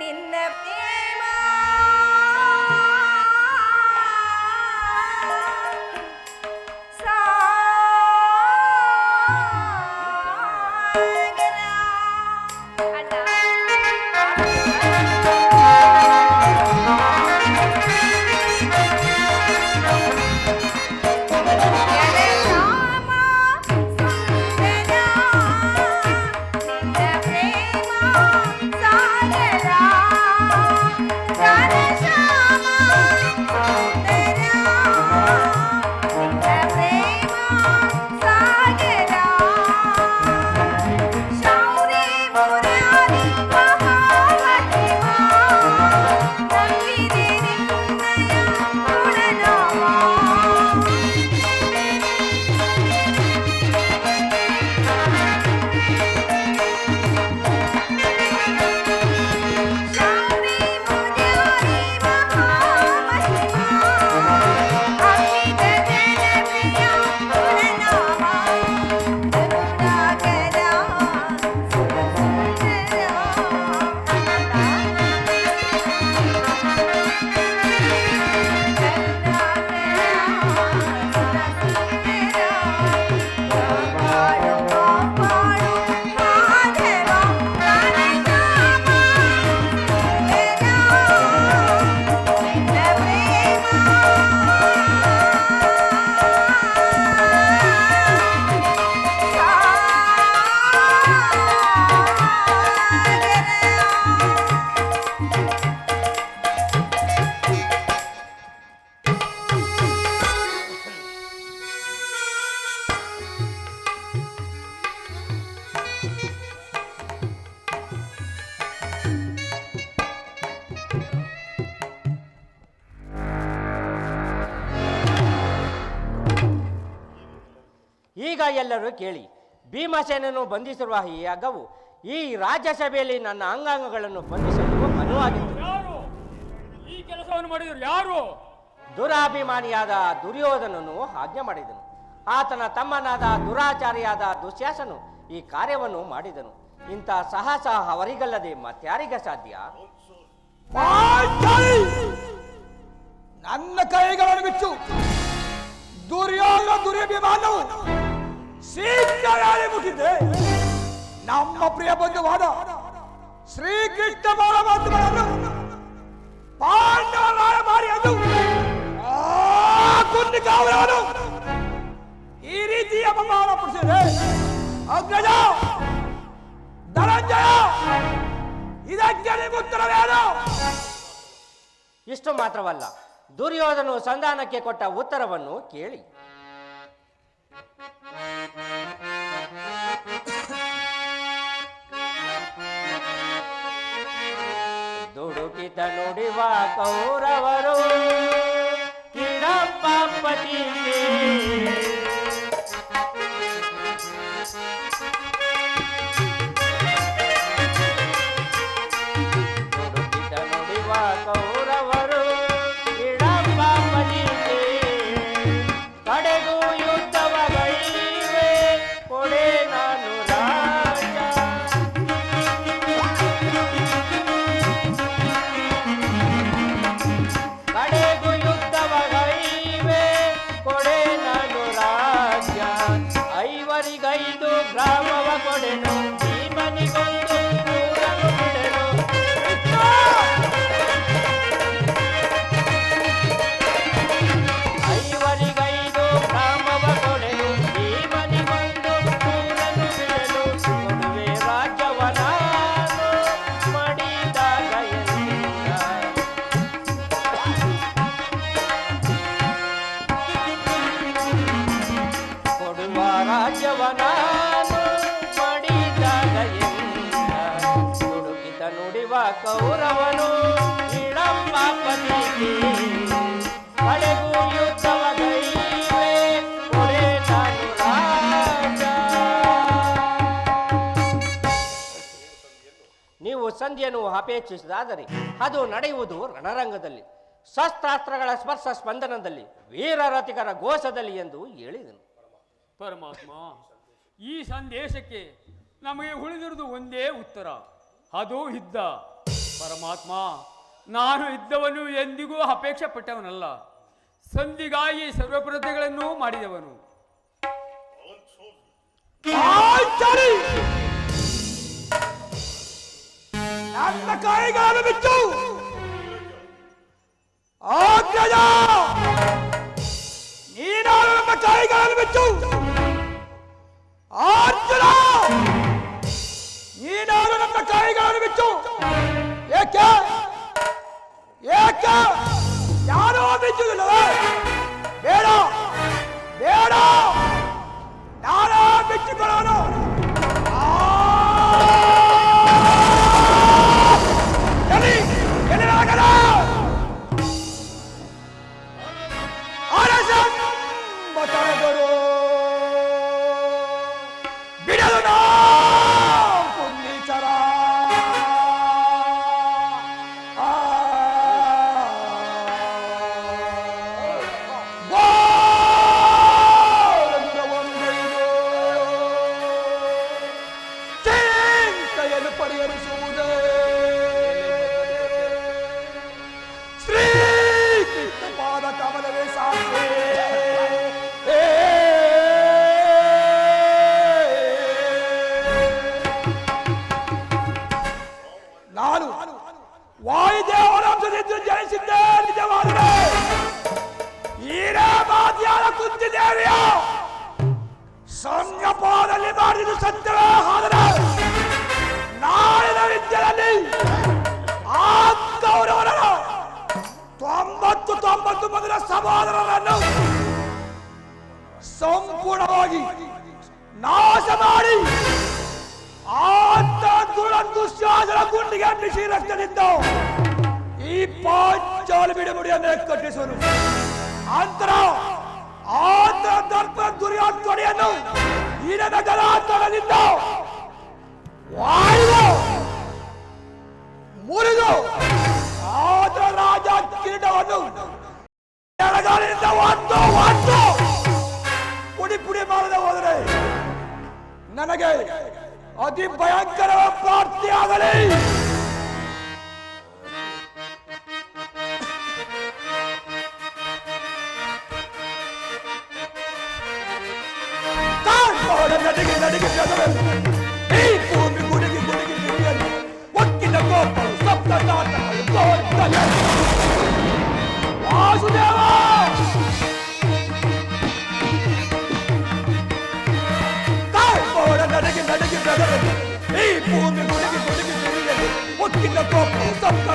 [SPEAKER 5] ನಿನ್ನ ಪ್ರೇಮ
[SPEAKER 2] ಈಗ ಎಲ್ಲರೂ ಕೇಳಿ. ಭೀಮಸೇನನ್ನು ಬಂಧಿಸಿರುವ ಈ ಯಜ್ಞವು ಈ ರಾಜ್ಯಸಭೆಯಲ್ಲಿ ನನ್ನ ಅಂಗಾಂಗಗಳನ್ನು ಬಂಧಿಸಲು ಅನುವಾಗಿತ್ತು.
[SPEAKER 8] ಯಾರು ಈ ಕೆಲಸವನ್ನು ಮಾಡಿದರು? ಯಾರು?
[SPEAKER 2] ದುರಾಭಿಮಾನಿಯಾದ ದುರ್ಯೋಧನನು ಆಜ್ಞೆ ಮಾಡಿದನು. ಆತನ ತಮ್ಮನಾದ ದುರಾಚಾರಿಯಾದ ದುಶ್ಯಾಸನು ಈ ಕಾರ್ಯವನ್ನು ಮಾಡಿದನು. ಇಂಥ ಸಾಹಸ ಅವರಿಗಲ್ಲದೆ ಮತ್ಯಾರಿಗೆ ಸಾಧ್ಯ?
[SPEAKER 6] ಪಾಂಚಾಲಿ ನನ್ನ ಕೈಗಳನ್ನು ಬಿಚ್ಚು. ದುರ್ಯೋಧನ ದುರ್ಯಭಿಮಾನವು ಶೀಘ್ರವಾಗಿ ಮುಗಿದೆ. ನಮ್ಮ ಪ್ರಿಯ ಬಂಧುವಾದ ಶ್ರೀಕೃಷ್ಣ ಪರಮಾತ್ಮನನ್ನು ಪಾಂಡವರಾಯ ಮಾಡಿ ಅದು ಕುಂದಿಕಾವರನು ಈ ರೀತಿ ಅಪಮಾನ ಪಡಿಸಿದೆ. ಅಗ್ರಜ ಧನಂಜಯ, ಇದಕ್ಕೆ ನಿಮ್ಮ ಉತ್ತರವೇನು?
[SPEAKER 2] ಇಷ್ಟು ಮಾತ್ರವಲ್ಲ, ದುರ್ಯೋಧನು ಸಂಧಾನಕ್ಕೆ ಕೊಟ್ಟ ಉತ್ತರವನ್ನು ಕೇಳಿ. ದುಡುಕಿತ ನುಡಿವ ಕೌರವರು ಕಿಡಂಬಪತಿಗೆ ದುಡುಕಿತ ನುಡಿವ ಕೌರವರು ಕಿಡಂಬಪತಿಗೆ ಕಡೆಗೂ ಯುದ್ಧವಗೈವೆ ಕೊಡೆ ನಾನು ರಾಜ. ಕಡೆಗೂ ಯುದ್ಧವಗೈವೆ ಕೊಡೆ ನಾನು ರಾಜ್ಯ. ಐವರಿಗೈದು ಗ್ರಾಮವ ಕೊಡೆನು, ಭೀಮನಿಗೊಂದು ಊರನ್ನು ಬಿಡೆನು. ಐವರಿಗೈದು ಗ್ರಾಮವ ಕೊಡೆನು, ಭೀಮನಿಗೊಂದು ಊರನ್ನು ಬಿಡೆನು. ಕೊಡುವೆ ರಾಜ್ಯವ ನಾನು ಮಡಿದಾಗ ಎಲ್ಲ. ಕೊಡುವ ರಾಜ್ಯವ ನಾನು ಮಡಿದಾಗ ಎಲ್ಲ. ಹುಡುಕಿತ ನುಡಿವ ಕೌರವನು ಇಳಂಬಪತಿಗೆ ಕಡೆಗೂ ಯುದ್ಧವಗೈವೆ ಕೊಡೆ ನಾನು ರಾಜ. ನೀವು ಸಂಧಿಯನ್ನು ಅಪೇಕ್ಷಿಸಿದಾದರೆ ಅದು ನಡೆಯುವುದು ರಣರಂಗದಲ್ಲಿ, ಶಸ್ತ್ರಾಸ್ತ್ರಗಳ ಸ್ಪರ್ಶ ಸ್ಪಂದನದಲ್ಲಿ, ವೀರರಥಿಕರ ಘೋಷದಲ್ಲಿ ಎಂದು ಹೇಳಿದನು.
[SPEAKER 8] ಪರಮಾತ್ಮ, ಈ ಸಂದೇಶಕ್ಕೆ ನಮಗೆ ಉಳಿದಿರುವುದು ಒಂದೇ ಉತ್ತರ, ಅದು ಯುದ್ಧ. ಪರಮಾತ್ಮ, ನಾನು ಯುದ್ಧವನ್ನು ಎಂದಿಗೂ ಅಪೇಕ್ಷೆ ಪಟ್ಟವನಲ್ಲ, ಸಂಧಿಗಾಗಿ ಸರ್ವಪ್ರತಿಗಳನ್ನು ಮಾಡಿದವನು.
[SPEAKER 6] ಪಾಂಚಾಲಿ ನನ್ನ ಕೈಗಳನ್ನು ಬಿಚ್ಚು. ಅಗ್ರಜ ನೀನಾರು ನಮ್ಮ ಕೈಗಳನ್ನು ಬಿಚ್ಚು. ಅರ್ಜುನ ನೀನಾರು ನಮ್ಮ ಕೈಗಳನ್ನು ಬಿಚ್ಚು. ಏಕೆ ಏಕೆ ಯಾರೋ ಬಿಚ್ಚುವುದಿಲ್ಲವೇ? ಬೇಡ ಬೇಡ, ನಾನಾ ಬಿಚ್ಚಿಕೊಳ್ಳೋನು. ಎಲ್ಲಿರಾಗದ ಅರಸರು ಬಿಡಲು ನಾ ಪುಣ್ಯಚರ. ಚಿಂತೆಯನ್ನು ಪರಿಹರಿಸುವುದೇ ಶ್ರೀಕೃಷ್ಣ ಪಾದ ಕಮಲವೇ ಸಾಕ್ಷಿ. ನಾನು ವಾಯುದೇವರಂಶದಿಂದ ಜನಿಸಿದ್ದೆ ನಿಜವಾದರೆ ಈರೇಮಾದಿಯಾದ ಕುಂತಿದೇವಿಯ ಸಂಗಮದಲ್ಲಿ ಮಾಡಿದ ಸತ್ಯವೇ ಆದರೆ ನಾಳಿನ ವಿದ್ಯೆಯಲ್ಲಿ ಆ ಕೌರವರ 99 ಮಂದಿರ ಸಹೋದರರನ್ನು ಸಂಪೂರ್ಣವಾಗಿ ನಾಶ ಮಾಡಿ ಆತ ದುಶ್ಯಾಸನ ಗುಂಡಿಗೆ ಬಿಸಿ ರಕ್ತದಿಂದ ಈ ಪಾಂಚಾಲಿ ಬಿಡುಮುಡಿಯನ್ನು ಕಟ್ಟಿಸುವರು. ಅಂತರ ಆತ ದರ್ಪ ದುರ್ಯೋಧನೆಯನ್ನು ಈರನ ಗಲಾತನದಿಂದ ವಾಯು ಮುರಿದು ಆತ ರಾಜ ಕಿರೀಟವನ್ನು ಎಡಗಾಲಿನಿಂದ ಒಂದು ಪುಡಿ ಪುಡಿ ಮಾಡದೆ ಹೋದರೆ ನನಗೆ ಅತಿ ಭಯಂಕರ ಪ್ರಾರ್ಥಿಯಾಗಲಿ. ನಡಿಗೆ ನಡಿಗೆ ಈ ಭೂಮಿ ಗುಡುಗಿ ಗುಡುಗಿ ಗುಡಿಯಲ್ಲಿ ಒಕ್ಕಿನ ಗೋಪರು ಸಪ್ತ ವಾಸುದೇವ ನಡಿಗೆ ನಡಿಗೆ ಈ ಭೂಮಿ ಗುಡುಗಿ ಗುಡುಗಿ ಗುಡಿಯಲ್ಲಿ ಒಕ್ಕಿನ ಗೋಪರು ಸಪ್ತ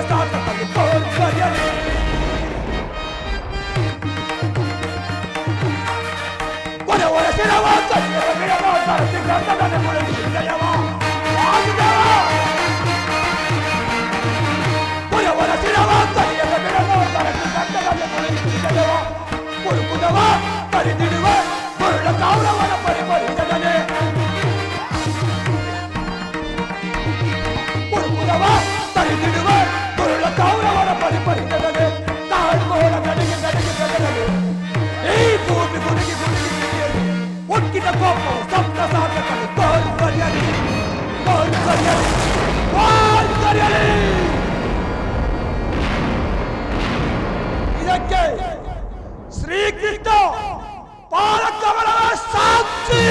[SPEAKER 6] ಇದಕ್ಕೆ ಶ್ರೀಕೃಷ್ಣ ಪಾಲಕವರ ಸಾಕ್ಷಿ.